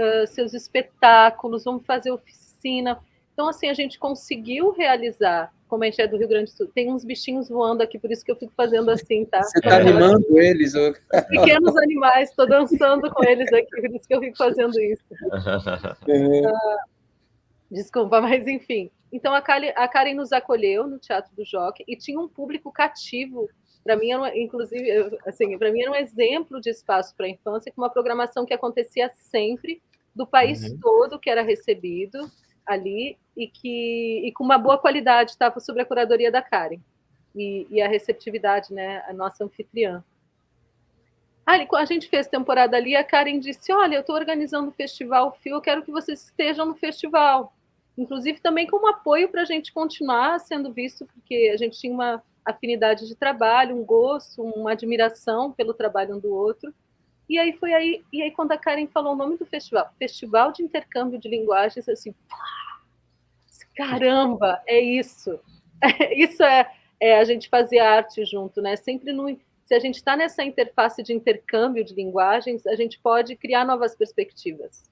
espetáculos, vamos fazer oficina. Então, assim, a gente conseguiu realizar, como a gente é do Rio Grande do Sul, tem uns bichinhos voando aqui, por isso que eu fico fazendo assim, tá? Você está animando eles? Os pequenos animais, estou dançando com eles aqui, por isso que eu fico fazendo isso. Desculpa, mas enfim. Então, a Karen nos acolheu no Teatro do Jockey e tinha um público cativo. Para mim, inclusive, assim, para mim era um exemplo de espaço para a infância, com uma programação que acontecia sempre, do país todo que era recebido ali, e com uma boa qualidade, estava sob a curadoria da Karen. E a receptividade, né, a nossa anfitriã. A gente fez temporada ali, a Karen disse, olha, eu estou organizando o Festival Fio, eu quero que vocês estejam no festival. Inclusive também como apoio para a gente continuar sendo visto, porque a gente tinha uma afinidade de trabalho, um gosto, uma admiração pelo trabalho um do outro. E aí quando a Karen falou o nome do festival, Festival de Intercâmbio de Linguagens, assim, caramba, é isso. Isso é a gente fazer arte junto, né? Sempre se a gente está nessa interface de intercâmbio de linguagens, a gente pode criar novas perspectivas.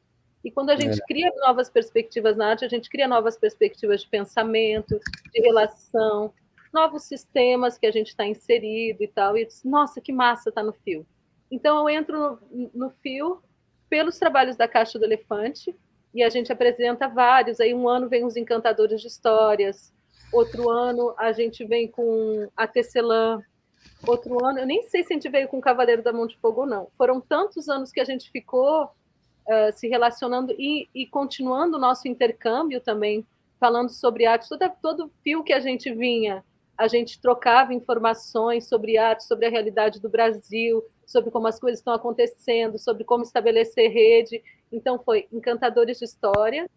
E quando a gente cria novas perspectivas na arte, a gente cria novas perspectivas de pensamento, de relação, novos sistemas que a gente está inserido e tal. E eu disse, nossa, que massa tá no fio. Então, eu entro no fio pelos trabalhos da Caixa do Elefante, e a gente apresenta vários. Aí um ano vem os Encantadores de Histórias, outro ano a gente vem com a Tecelã, outro ano, eu nem sei se a gente veio com o Cavaleiro da Mão de Fogo ou não. Foram tantos anos que a gente ficou se relacionando e continuando o nosso intercâmbio também falando sobre arte, todo fio que a gente vinha, a gente trocava informações sobre arte, sobre a realidade do Brasil, sobre como as coisas estão acontecendo, sobre como estabelecer rede. Então, foi Encantadores de História,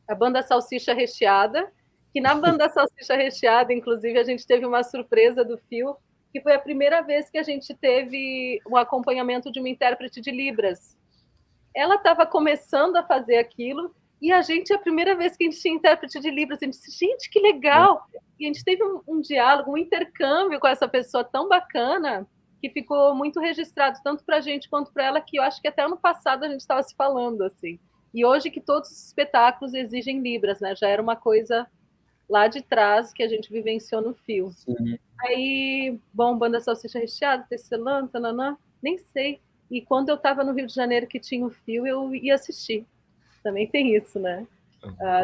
a Banda Salsicha Recheada, que na Banda Salsicha Recheada, inclusive, a gente teve uma surpresa do fio, que foi a primeira vez que a gente teve o acompanhamento de uma intérprete de Libras. Ela estava começando a fazer aquilo, e a gente, a primeira vez que a gente tinha intérprete de Libras, a gente disse, gente, que legal! E a gente teve um diálogo, um intercâmbio com essa pessoa tão bacana, que ficou muito registrado, tanto para a gente quanto para ela, que eu acho que até ano passado a gente estava se falando, assim. E hoje que todos os espetáculos exigem Libras, né? Já era uma coisa lá de trás que a gente vivenciou no fio. Sim. Aí, bom, Banda Salsicha Recheada, Tecelã, tananã, nem sei. E quando eu estava no Rio de Janeiro que tinha o fio, eu ia assistir. Também tem isso, né?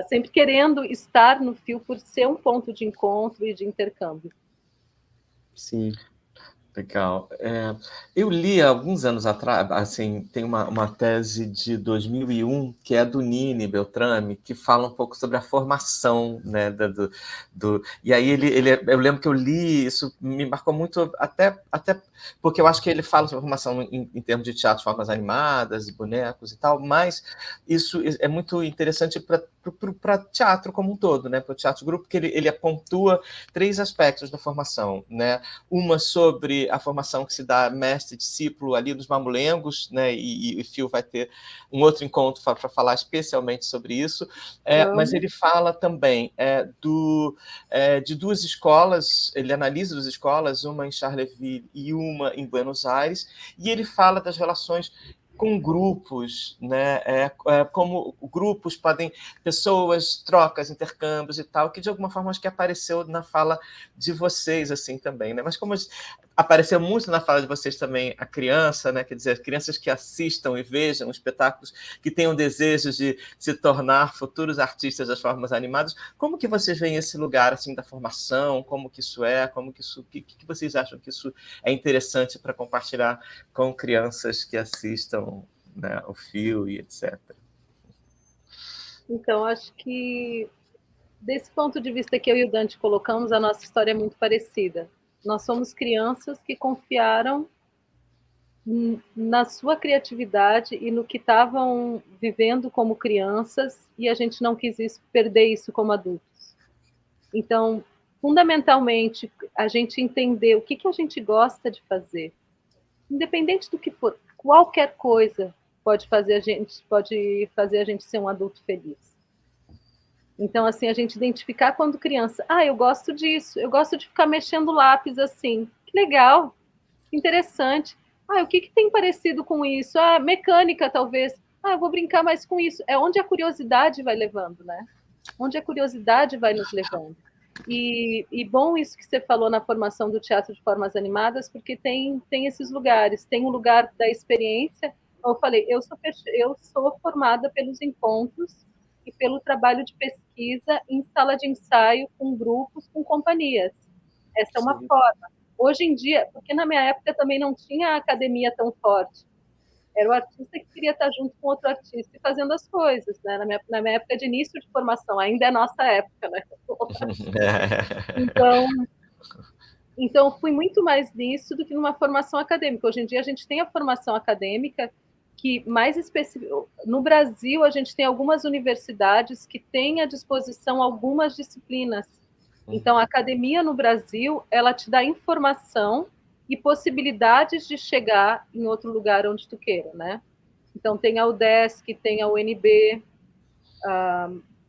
Sempre querendo estar no fio por ser um ponto de encontro e de intercâmbio. Sim. Legal. Eu li alguns anos atrás, assim, tem uma tese de 2001, que é do Nini Beltrame, que fala um pouco sobre a formação, né, e aí eu lembro que eu li, isso me marcou muito, até porque eu acho que ele fala sobre a formação em termos de teatro, formas animadas, bonecos e tal, mas isso é muito interessante para teatro como um todo, né, para o teatro grupo, porque ele pontua 3 aspectos da formação, né, uma sobre a formação que se dá mestre-discípulo ali dos mamulengos, né? E o Fio vai ter um outro encontro para falar especialmente sobre isso. Mas ele fala também de 2 escolas, ele analisa 2 escolas, uma em Charleville e uma em Buenos Aires, e ele fala das relações com grupos, né? Como grupos podem, pessoas, trocas, intercâmbios e tal, que de alguma forma acho que apareceu na fala de vocês assim também, né? Mas como apareceu muito na fala de vocês também a criança, né? Quer dizer, crianças que assistam e vejam espetáculos, que tenham desejos de se tornar futuros artistas das formas animadas. Como que vocês veem esse lugar assim da formação? Como que isso é? Como que isso? Que vocês acham que isso é interessante para compartilhar com crianças que assistam, né, o fio e etc. Então, acho que desse ponto de vista que eu e o Dante colocamos, a nossa história é muito parecida. Nós somos crianças que confiaram na sua criatividade e no que estavam vivendo como crianças, e a gente não quis perder isso como adultos. Então, fundamentalmente, a gente entender o que a gente gosta de fazer, independente do que for, qualquer coisa pode fazer a gente ser um adulto feliz. Então, assim, a gente identificar quando criança, eu gosto disso, eu gosto de ficar mexendo lápis assim, que legal, interessante. O que tem parecido com isso? Mecânica, talvez. Eu vou brincar mais com isso. É onde a curiosidade vai levando, né? Onde a curiosidade vai nos levando. E bom isso que você falou na formação do teatro de formas animadas, porque tem esses lugares. Tem o lugar da experiência. Como eu falei, eu sou formada pelos encontros e pelo trabalho de pesquisa em sala de ensaio, com grupos, com companhias. Essa é uma forma. Hoje em dia, porque na minha época também não tinha academia tão forte. Era o artista que queria estar junto com outro artista e fazendo as coisas, né? Na minha época de início de formação, ainda é nossa época, né? Então fui muito mais nisso do que numa formação acadêmica. Hoje em dia a gente tem a formação acadêmica que mais específico. No Brasil a gente tem algumas universidades que têm à disposição algumas disciplinas. Então a academia no Brasil, ela te dá informação e possibilidades de chegar em outro lugar onde tu queira, né? Então tem a UDESC, tem a UNB,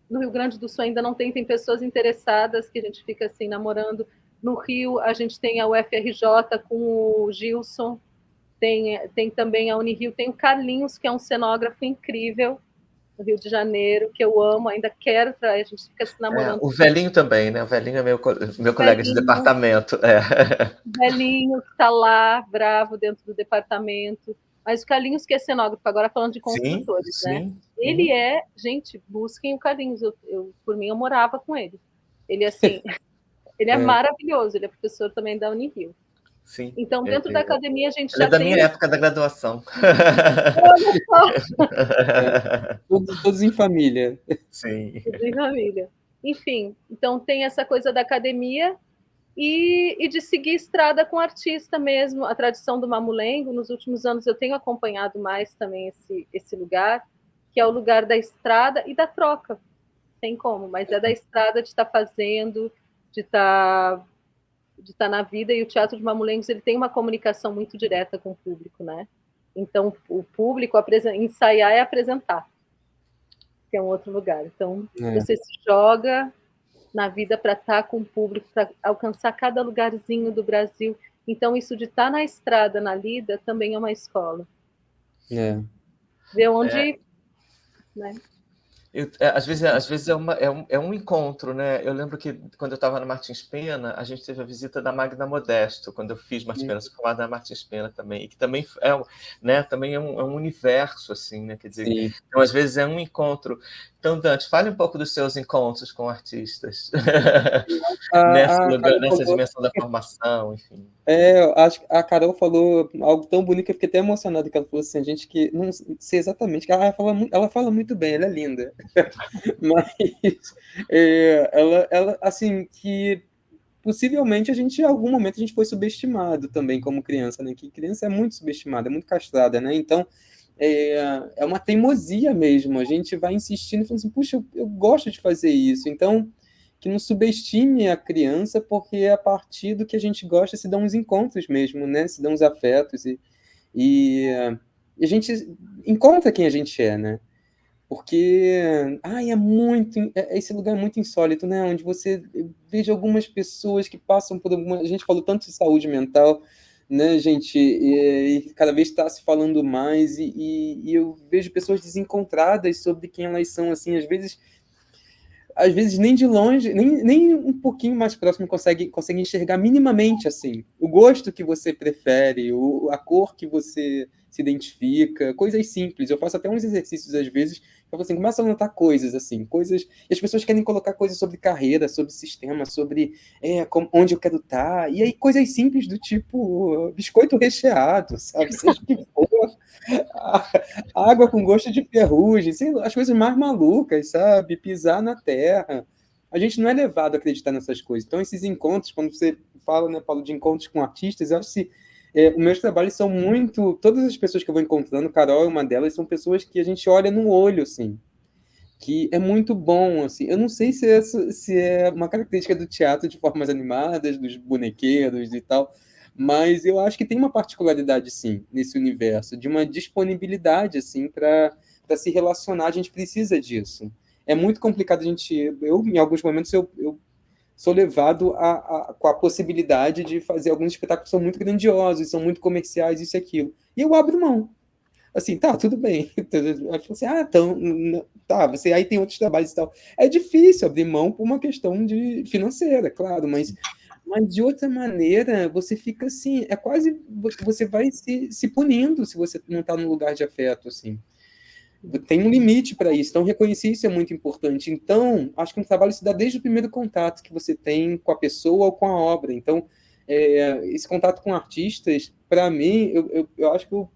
no Rio Grande do Sul ainda não tem pessoas interessadas que a gente fica assim namorando. No Rio a gente tem a UFRJ com o Gilson, tem também a Unirio, tem o Carlinhos, que é um cenógrafo incrível, no Rio de Janeiro, que eu amo, ainda quero trazer, a gente fica se namorando. O velhinho também, né? O velhinho é meu colega de departamento. O velhinho que está lá, bravo, dentro do departamento. Mas o Carlinhos, que é cenógrafo, agora falando de construtores, sim. né? Ele gente, busquem o Carlinhos. Por mim, eu morava com ele. Ele, assim, ele é maravilhoso, ele é professor também da Unirio. sim. Então, dentro da academia, a gente Ela já é da tem... minha época da graduação. Olha só! Todos em família. Sim. Tudo em família. Enfim, então tem essa coisa da academia e de seguir estrada com artista mesmo. A tradição do Mamulengo, nos últimos anos eu tenho acompanhado mais também esse lugar, que é o lugar da estrada e da troca. Tem como, mas é da estrada de estar fazendo, de estar na vida, e o Teatro de Mamulengos ele tem uma comunicação muito direta com o público, né? Então, o público ensaiar é apresentar, que é um outro lugar. Então, você se joga na vida para estar com o público, para alcançar cada lugarzinho do Brasil. Então, isso de estar na estrada, na lida, também é uma escola. Ver onde... Né? Às vezes é um encontro, né? Eu lembro que quando eu estava na Martins Pena, a gente teve a visita da Magda Modesto, quando eu fiz Martins Pena, sou formada na Martins Pena também, e que também também é um universo, assim, né? Quer dizer, então, às vezes é um encontro. Então, Dante, fale um pouco dos seus encontros com artistas, nessa dimensão da formação, enfim. Acho que a Carol falou algo tão bonito que eu fiquei até emocionado, que ela falou assim, a gente que não sei exatamente, ela fala muito bem, ela é linda, mas ela assim, que possivelmente em algum momento a gente foi subestimado também como criança, né? Que criança é muito subestimada, é muito castrada, né? Então é uma teimosia mesmo. A gente vai insistindo e falando assim, puxa, eu gosto de fazer isso. Então, que não subestime a criança, porque é a partir do que a gente gosta se dão os encontros mesmo, né? Se dão os afetos e a gente encontra quem a gente é, né? Porque esse lugar é muito insólito, né? Onde você veja algumas pessoas que passam por a gente falou tanto de saúde mental, né, gente? E cada vez está se falando mais e eu vejo pessoas desencontradas sobre quem elas são, assim, às vezes nem de longe, nem um pouquinho mais próximo consegue enxergar minimamente assim o gosto que você prefere, a cor que você se identifica, coisas simples. Eu faço até uns exercícios às vezes, eu assim, começo a notar coisas assim, coisas, e as pessoas querem colocar coisas sobre carreira, sobre sistema, sobre onde eu quero estar, e aí coisas simples do tipo biscoito recheado, sabe? Seja o que for. Água com gosto de ferrugem, sei lá, as coisas mais malucas, sabe? Pisar na terra. A gente não é levado a acreditar nessas coisas. Então, esses encontros, quando você fala, né, Paulo, de encontros com artistas, eu acho que os meus trabalhos são muito... Todas as pessoas que eu vou encontrando, Carol é uma delas, são pessoas que a gente olha no olho, assim, que é muito bom, assim. Eu não sei se é uma característica do teatro de formas animadas, dos bonequeiros e tal, mas eu acho que tem uma particularidade, sim, nesse universo, de uma disponibilidade, assim, para se relacionar. A gente precisa disso. É muito complicado a gente... em alguns momentos, eu sou levado com a possibilidade de fazer alguns espetáculos que são muito grandiosos, são muito comerciais, isso e aquilo. E eu abro mão. Assim, tá, tudo bem. Aí assim, então, tá, você aí tem outros trabalhos e tal. É difícil abrir mão por uma questão financeira, claro, mas de outra maneira, você fica assim, é quase, você vai se punindo se você não está num lugar de afeto, assim. Tem um limite para isso, então reconhecer isso é muito importante. Então, acho que um trabalho se dá desde o primeiro contato que você tem com a pessoa ou com a obra. Então, esse contato com artistas, para mim, eu acho que eu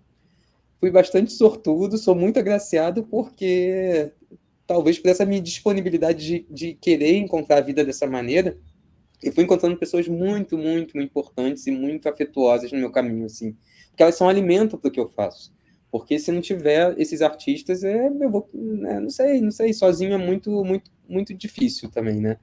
fui bastante sortudo, sou muito agraciado, porque talvez por essa minha disponibilidade de querer encontrar a vida dessa maneira, eu fui encontrando pessoas muito, muito, muito importantes e muito afetuosas no meu caminho, assim, porque elas são alimento para o que eu faço. Porque se não tiver esses artistas, eu vou, né, não sei, sozinho é muito, muito, muito difícil também, né?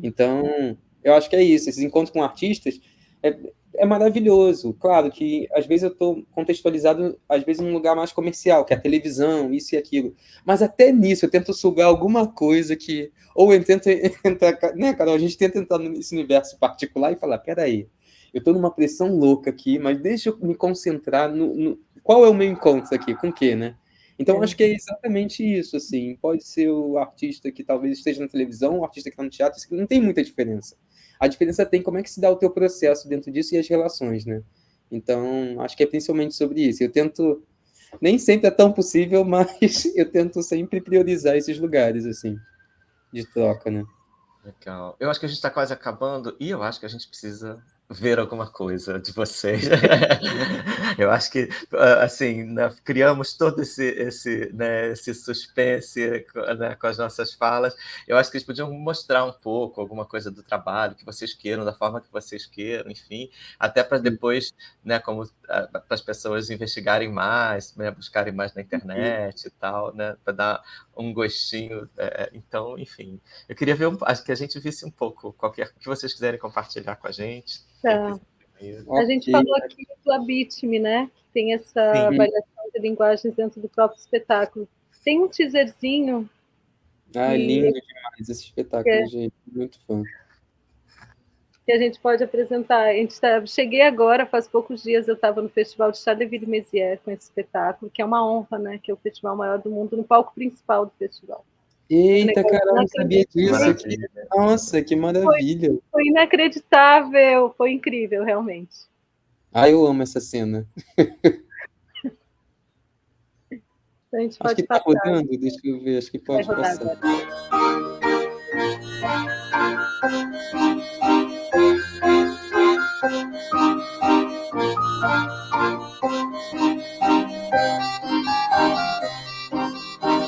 Então, eu acho que é isso. Esses encontros com artistas é maravilhoso. Claro que às vezes eu estou contextualizado, às vezes num lugar mais comercial, que é a televisão, isso e aquilo. Mas até nisso eu tento sugar alguma coisa que... Ou eu tento entrar... Né, Carol? A gente tenta entrar nesse universo particular e falar, peraí, eu estou numa pressão louca aqui, mas deixa eu me concentrar no... Qual é o meu encontro aqui? Com o quê, né? Então, acho que é exatamente isso, assim. Pode ser o artista que talvez esteja na televisão, o artista que está no teatro, não tem muita diferença. A diferença tem como é que se dá o teu processo dentro disso e as relações, né? Então, acho que é principalmente sobre isso. Eu tento... Nem sempre é tão possível, mas eu tento sempre priorizar esses lugares, assim, de troca, né? Legal. Eu acho que a gente está quase acabando e eu acho que a gente precisa ver alguma coisa de vocês. Eu acho que, assim, né, criamos todo né, esse suspense, né, com as nossas falas. Eu acho que eles podiam mostrar um pouco alguma coisa do trabalho que vocês queiram, da forma que vocês queiram, enfim, até para depois, né, como para as pessoas investigarem mais, né, buscarem mais na internet e tal, né, para dar um gostinho. Então, enfim, eu queria ver, acho que a gente visse um pouco qualquer que vocês quiserem compartilhar com a gente. Tá. A gente falou aqui do Habite-me, né? Que tem essa variação de linguagens dentro do próprio espetáculo. Tem um teaserzinho. Lindo demais esse espetáculo, gente. Muito fã. Que a gente pode apresentar. Cheguei agora, faz poucos dias, eu estava no Festival de Charleville-Mézières com esse espetáculo, que é uma honra, né? Que é o festival maior do mundo, no palco principal do festival. Eita, Carol, não sabia disso. Nossa, que maravilha. Foi inacreditável, foi incrível, realmente. Eu amo essa cena. A gente acho que está rodando, deixa eu ver, acho que pode passar.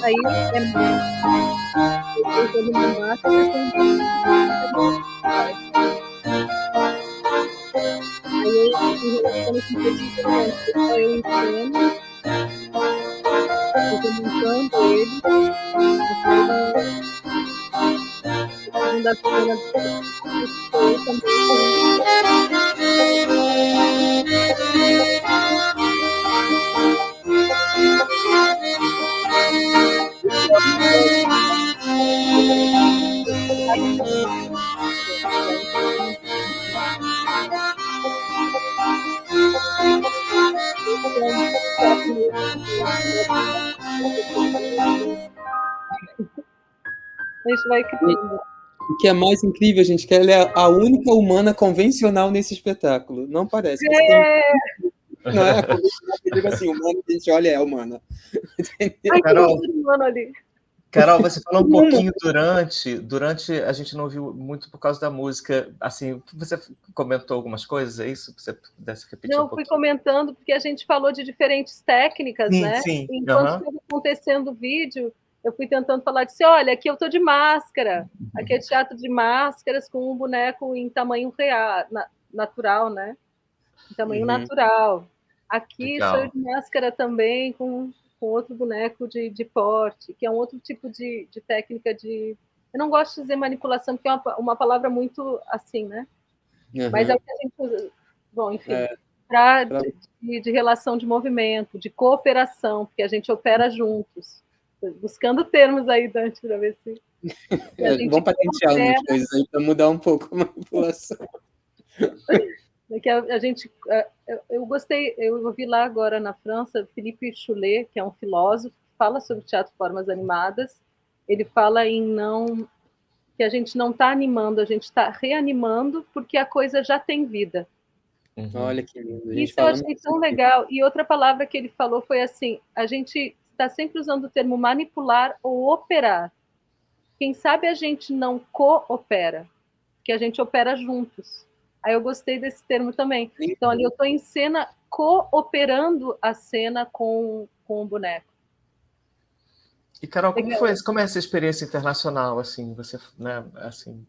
Aí usando uma máscara com aí eu me relaciono com todos os elementos, só eu em cena, montando ele, segunda cena eu também a gente vai criando. O que é mais incrível, gente, que ela é a única humana convencional nesse espetáculo. Não parece. Não é convencional, eu digo assim, humana, a gente olha, é humana. Carol, você falou um pouquinho durante, a gente não ouviu muito por causa da música, assim, você comentou algumas coisas, é isso? Você pudesse repetir um pouquinho? Não, fui comentando porque a gente falou de diferentes técnicas, né? Sim. Enquanto estava acontecendo o vídeo, eu fui tentando falar de olha, aqui eu estou de máscara, aqui é teatro de máscaras com um boneco em tamanho real, natural, né? Em tamanho natural. Aqui sou eu de máscara também com outro boneco de porte, que é um outro tipo de técnica de... Eu não gosto de dizer manipulação, porque é uma palavra muito assim, né? Mas é o que a gente usa. Bom, enfim, de relação de movimento, de cooperação, porque a gente opera juntos. Buscando termos aí, Dante, para ver se... Vamos patentear umas coisas aí para mudar um pouco a manipulação. Que a gente, eu gostei, eu ouvi lá agora na França, Philippe Choulet, que é um filósofo, que fala sobre teatro formas animadas. Ele fala que a gente não está animando, a gente está reanimando porque a coisa já tem vida. Olha que lindo. Isso eu achei tão legal. E outra palavra que ele falou foi assim, a gente está sempre usando o termo manipular ou operar. Quem sabe a gente não coopera, que a gente opera juntos. Aí eu gostei desse termo também. Então, ali eu estou em cena, cooperando a cena com o boneco. E, Carol, como é essa experiência internacional, assim, você, né, assim,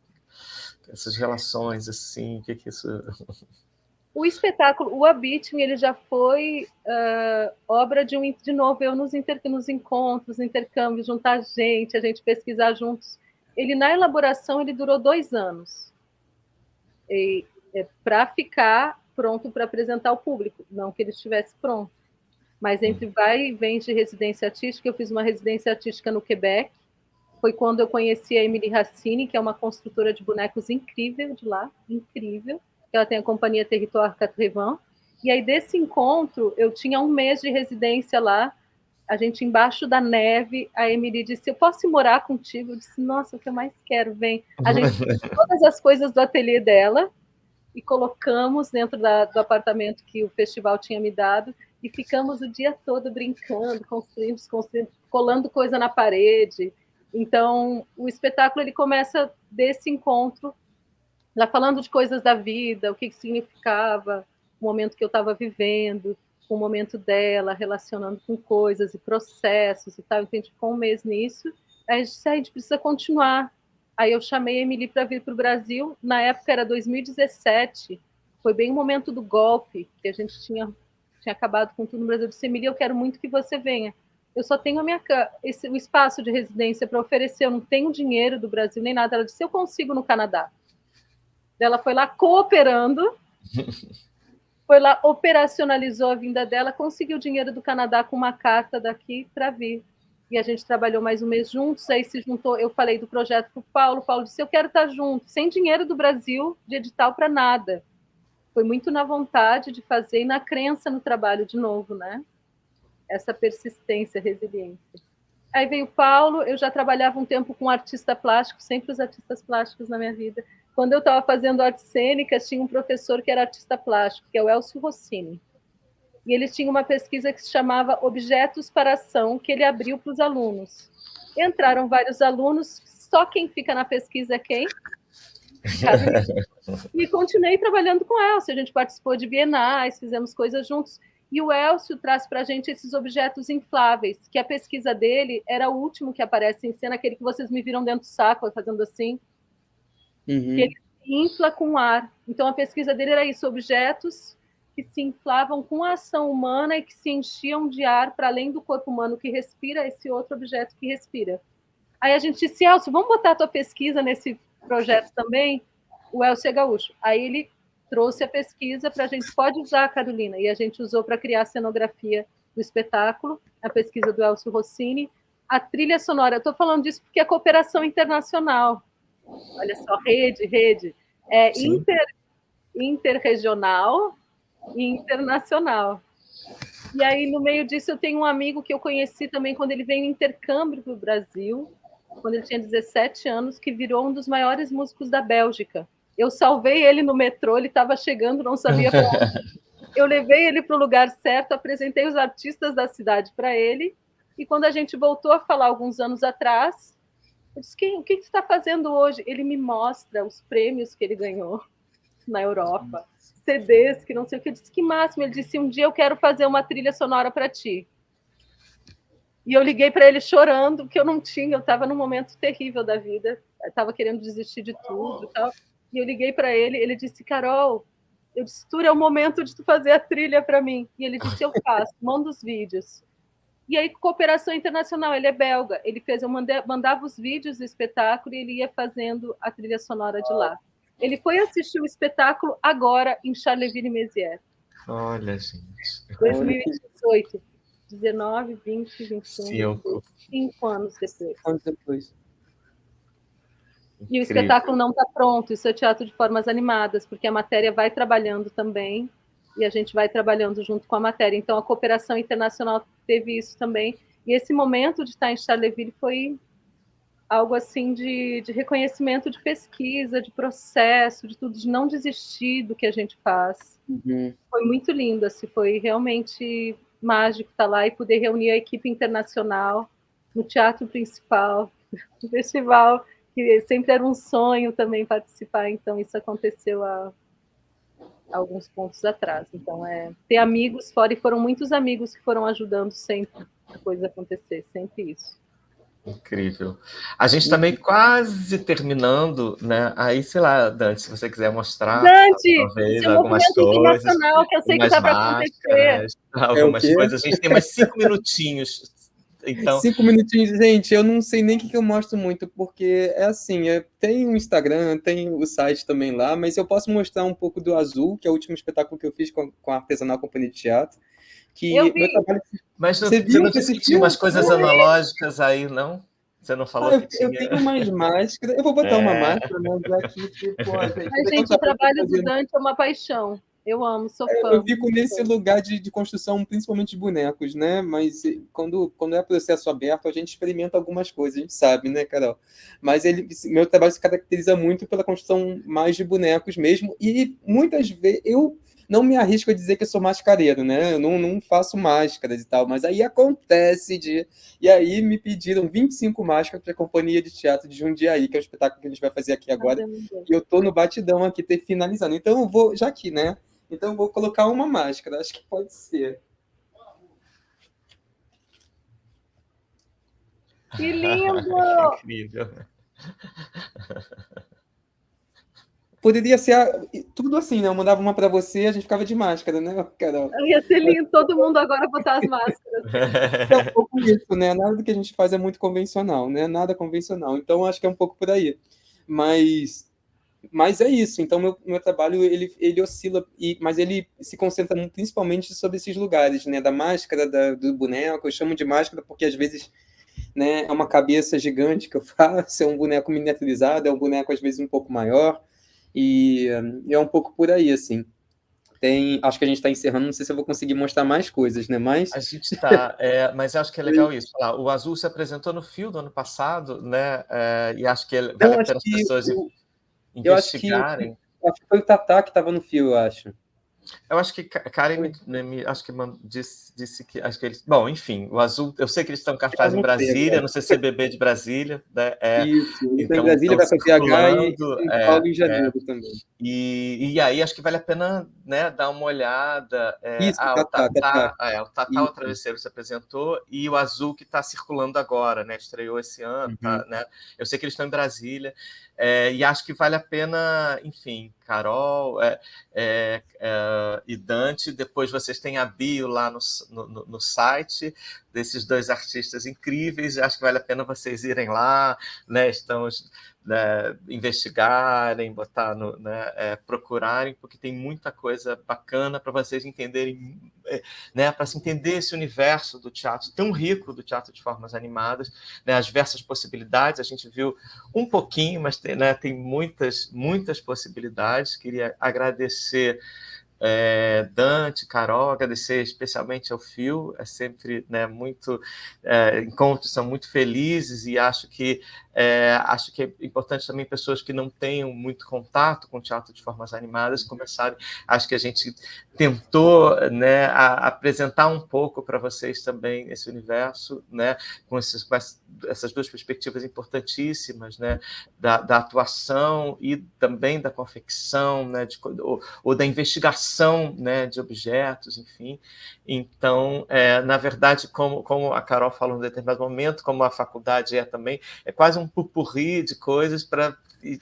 essas relações, assim, o que isso... O espetáculo, o Habite-me, ele já foi obra de novo, eu nos encontros, intercâmbios, juntar gente, a gente pesquisar juntos. Ele, na elaboração, ele durou 2 anos. Para ficar pronto para apresentar ao público, não que ele estivesse pronto. Mas entre vai e vem de residência artística, eu fiz uma residência artística no Quebec, foi quando eu conheci a Emily Racine, que é uma construtora de bonecos incrível de lá, incrível, ela tem a companhia Territoire Quatrevent, e aí desse encontro, eu tinha 1 mês de residência lá, a gente embaixo da neve, a Emily disse, eu posso ir morar contigo? Eu disse, nossa, o que eu mais quero, vem. A gente fez todas as coisas do ateliê dela, e colocamos dentro do apartamento que o festival tinha me dado, e ficamos o dia todo brincando, construindo, colando coisa na parede. Então, o espetáculo ele começa desse encontro lá falando de coisas da vida, o que significava o momento que eu estava vivendo, o momento dela, relacionando com coisas e processos e tal. Então, a gente ficou um mês nisso. Aí a gente disse, a gente precisa continuar. Aí eu chamei a Emily para vir para o Brasil. Na época era 2017, foi bem o momento do golpe, que a gente tinha acabado com tudo no Brasil. Eu disse, Emily, eu quero muito que você venha. Eu só tenho o espaço de residência para oferecer, eu não tenho dinheiro do Brasil nem nada. Ela disse, eu consigo no Canadá. Ela foi lá cooperando, foi lá, operacionalizou a vinda dela, conseguiu dinheiro do Canadá com uma carta daqui para vir. E a gente trabalhou mais um mês juntos, aí se juntou, eu falei do projeto para o Paulo disse, eu quero estar junto, sem dinheiro do Brasil, de edital para nada. Foi muito na vontade de fazer e na crença no trabalho de novo, né? Essa persistência, resiliência. Aí veio o Paulo, eu já trabalhava um tempo com artista plástico, sempre os artistas plásticos na minha vida. Quando eu estava fazendo artes cênicas, tinha um professor que era artista plástico, que é o Elcio Rossini. E ele tinha uma pesquisa que se chamava Objetos para Ação, que ele abriu para os alunos. Entraram vários alunos, só quem fica na pesquisa é quem? E continuei trabalhando com o Elcio, a gente participou de bienais, fizemos coisas juntos. E o Elcio traz para a gente esses objetos infláveis, que a pesquisa dele era o último que aparece em cena, aquele que vocês me viram dentro do saco, fazendo assim, que ele se infla com ar. Então, a pesquisa dele era isso, objetos que se inflavam com a ação humana e que se enchiam de ar para além do corpo humano que respira, esse outro objeto que respira. Aí a gente disse, Elcio, vamos botar a tua pesquisa nesse projeto também? O Elcio é gaúcho. Aí ele trouxe a pesquisa para a gente, pode usar, Carolina, e a gente usou para criar a cenografia do espetáculo, a pesquisa do Elcio Rossini, a trilha sonora. Eu estou falando disso porque é cooperação internacional. Olha só, rede, é interregional e internacional. E aí, no meio disso, eu tenho um amigo que eu conheci também quando ele veio em intercâmbio para o Brasil, quando ele tinha 17 anos, que virou um dos maiores músicos da Bélgica. Eu salvei ele no metrô, ele estava chegando, não sabia para onde. Eu levei ele para o lugar certo, apresentei os artistas da cidade para ele, e quando a gente voltou a falar alguns anos atrás, eu disse, o que você está fazendo hoje? Ele me mostra os prêmios que ele ganhou na Europa, CDs, que não sei o que. Eu disse, que máximo. Ele disse, um dia eu quero fazer uma trilha sonora para ti. E eu liguei para ele chorando, porque eu não tinha, eu estava num momento terrível da vida, eu estava querendo desistir de tudo e tal. E eu liguei para ele, ele disse, Carol, eu disse, é o momento de tu fazer a trilha para mim. E ele disse, eu faço, manda os vídeos. E aí, cooperação internacional, ele é belga. Ele fez, eu mandava os vídeos do espetáculo e ele ia fazendo a trilha sonora de lá. Ele foi assistir o espetáculo agora em Charleville-Mézières. Olha, gente. 2018. 19, 20, 21, 5 anos depois. E o espetáculo não está pronto, isso é teatro de formas animadas, porque a matéria vai trabalhando também, e a gente vai trabalhando junto com a matéria. Então, a cooperação internacional teve isso também. E esse momento de estar em Charleville foi algo assim de reconhecimento de pesquisa, de processo, de tudo, de não desistir do que a gente faz. Foi muito lindo, assim, foi realmente mágico estar lá e poder reunir a equipe internacional no teatro principal do festival, que sempre era um sonho também participar, então isso aconteceu há alguns pontos atrás. Então, ter amigos fora, e foram muitos amigos que foram ajudando sempre a coisa acontecer, sempre isso. Incrível. A gente também quase terminando, né? Aí, sei lá, Dante, se você quiser mostrar, Dante, talvez algumas coisas, internacional que eu sei que está para acontecer. Algumas coisas. A gente tem mais 5 minutinhos. Então... 5 minutinhos, gente, eu não sei nem o que eu mostro muito, porque é assim, tem o Instagram, tem o site também lá, mas eu posso mostrar um pouco do Azul, que é o último espetáculo que eu fiz com a Artesanal Companhia de Teatro. Que eu vi. Meu trabalho... Mas você não disse que tinha umas coisas analógicas aí, não? Você não falou que tinha? Eu tenho umas máscaras, eu vou botar uma máscara, mas aqui, tipo... Gente, o trabalho do Dante é uma paixão. Eu amo, sou fã. Eu fico nesse lugar de construção, principalmente de bonecos, né? Mas quando é processo aberto, a gente experimenta algumas coisas, a gente sabe, né, Carol? Mas meu trabalho se caracteriza muito pela construção mais de bonecos mesmo, e muitas vezes não me arrisco a dizer que eu sou mascareiro, né? Eu não faço máscaras e tal, mas aí acontece de... E aí me pediram 25 máscaras para a Companhia de Teatro de Jundiaí, que é o espetáculo que a gente vai fazer aqui agora, e eu tô no batidão aqui, finalizando. Então eu vou, já aqui, né? Então eu vou colocar uma máscara, acho que pode ser. Que lindo! Incrível. Poderia ser tudo assim, né? Eu mandava uma para você, a gente ficava de máscara, né, Carol? Ia ser lindo todo mundo agora botar as máscaras. É um pouco isso, né? Nada do que a gente faz é muito convencional, né? Nada convencional. Então, acho que é um pouco por aí. Mas é isso. Então, meu trabalho, ele oscila, mas ele se concentra principalmente sobre esses lugares, né? Da máscara, do boneco. Eu chamo de máscara porque, às vezes, né, é uma cabeça gigante que eu faço, é um boneco miniaturizado, é um boneco, às vezes, um pouco maior. E é um pouco por aí, assim. Acho que a gente está encerrando, não sei se eu vou conseguir mostrar mais coisas, né? Mas a gente está, mas acho que é legal isso. O Azul se apresentou no Fio do ano passado, né? E acho que vale a pena as pessoas eu acho que investigarem. foi o Tatá que estava no fio, eu acho. Eu acho que Karen acho que disse que acho que eles. Bom, enfim, o Azul. Eu sei que eles estão em cartaz em Brasília, no CCBB de Brasília, né? Isso. Então, em Então Brasília estão vai para PH e circulando. São Paulo em janeiro também. E aí acho que vale a pena, né, dar uma olhada. Isso, O Tatá, Tatá. o Tatá, o Travesseiro se apresentou, e o Azul que está circulando agora, né? Estreou esse ano, tá, né? Eu sei que eles estão em Brasília, e acho que vale a pena, enfim, Carol e Dante. Depois vocês têm a bio lá no site desses dois artistas incríveis. Acho que vale a pena vocês irem lá, né? Investigarem, botar procurarem, porque tem muita coisa bacana para vocês entenderem, né, para se entender esse universo do teatro tão rico, do teatro de formas animadas, né, as diversas possibilidades. A gente viu um pouquinho, mas tem muitas possibilidades. Queria agradecer Dante, Carol, agradecer especialmente ao Fio. É sempre, né, muito encontros são muito felizes, e acho que é importante também pessoas que não tenham muito contato com teatro de formas animadas começarem. Acho que a gente tentou, né, apresentar um pouco para vocês também esse universo, né, com essas duas perspectivas importantíssimas, né, da atuação e também da confecção, né, ou da investigação, né, de objetos, enfim. Então, na verdade, como a Carol falou em determinado momento, como a faculdade também, é quase um pupurri de coisas para,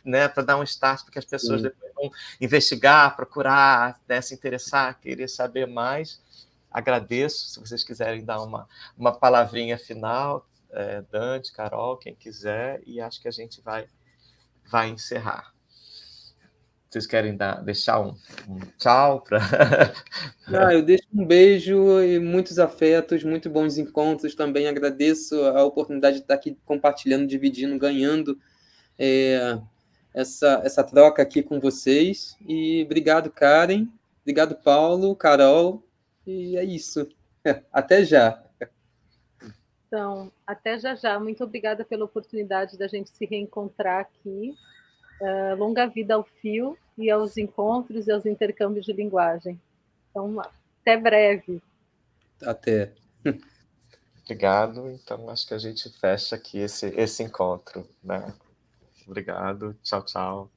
né, para dar um start, para que as pessoas depois vão investigar, procurar, né, se interessar, querer saber mais. Agradeço. Se vocês quiserem dar uma palavrinha final, Dante, Carol, quem quiser, e acho que a gente vai encerrar. Vocês querem deixar um tchau para... Eu deixo um beijo e muitos afetos, muito bons encontros também. Agradeço a oportunidade de estar aqui compartilhando, dividindo, ganhando essa troca aqui com vocês. E obrigado, Karen. Obrigado, Paulo, Carol. E é isso. Até já. Então, até já. Muito obrigada pela oportunidade da gente se reencontrar aqui. Longa vida ao Fio e aos encontros e aos intercâmbios de linguagem. Então, até breve. Até. Obrigado. Então, acho que a gente fecha aqui esse encontro, né? Obrigado. Tchau, tchau.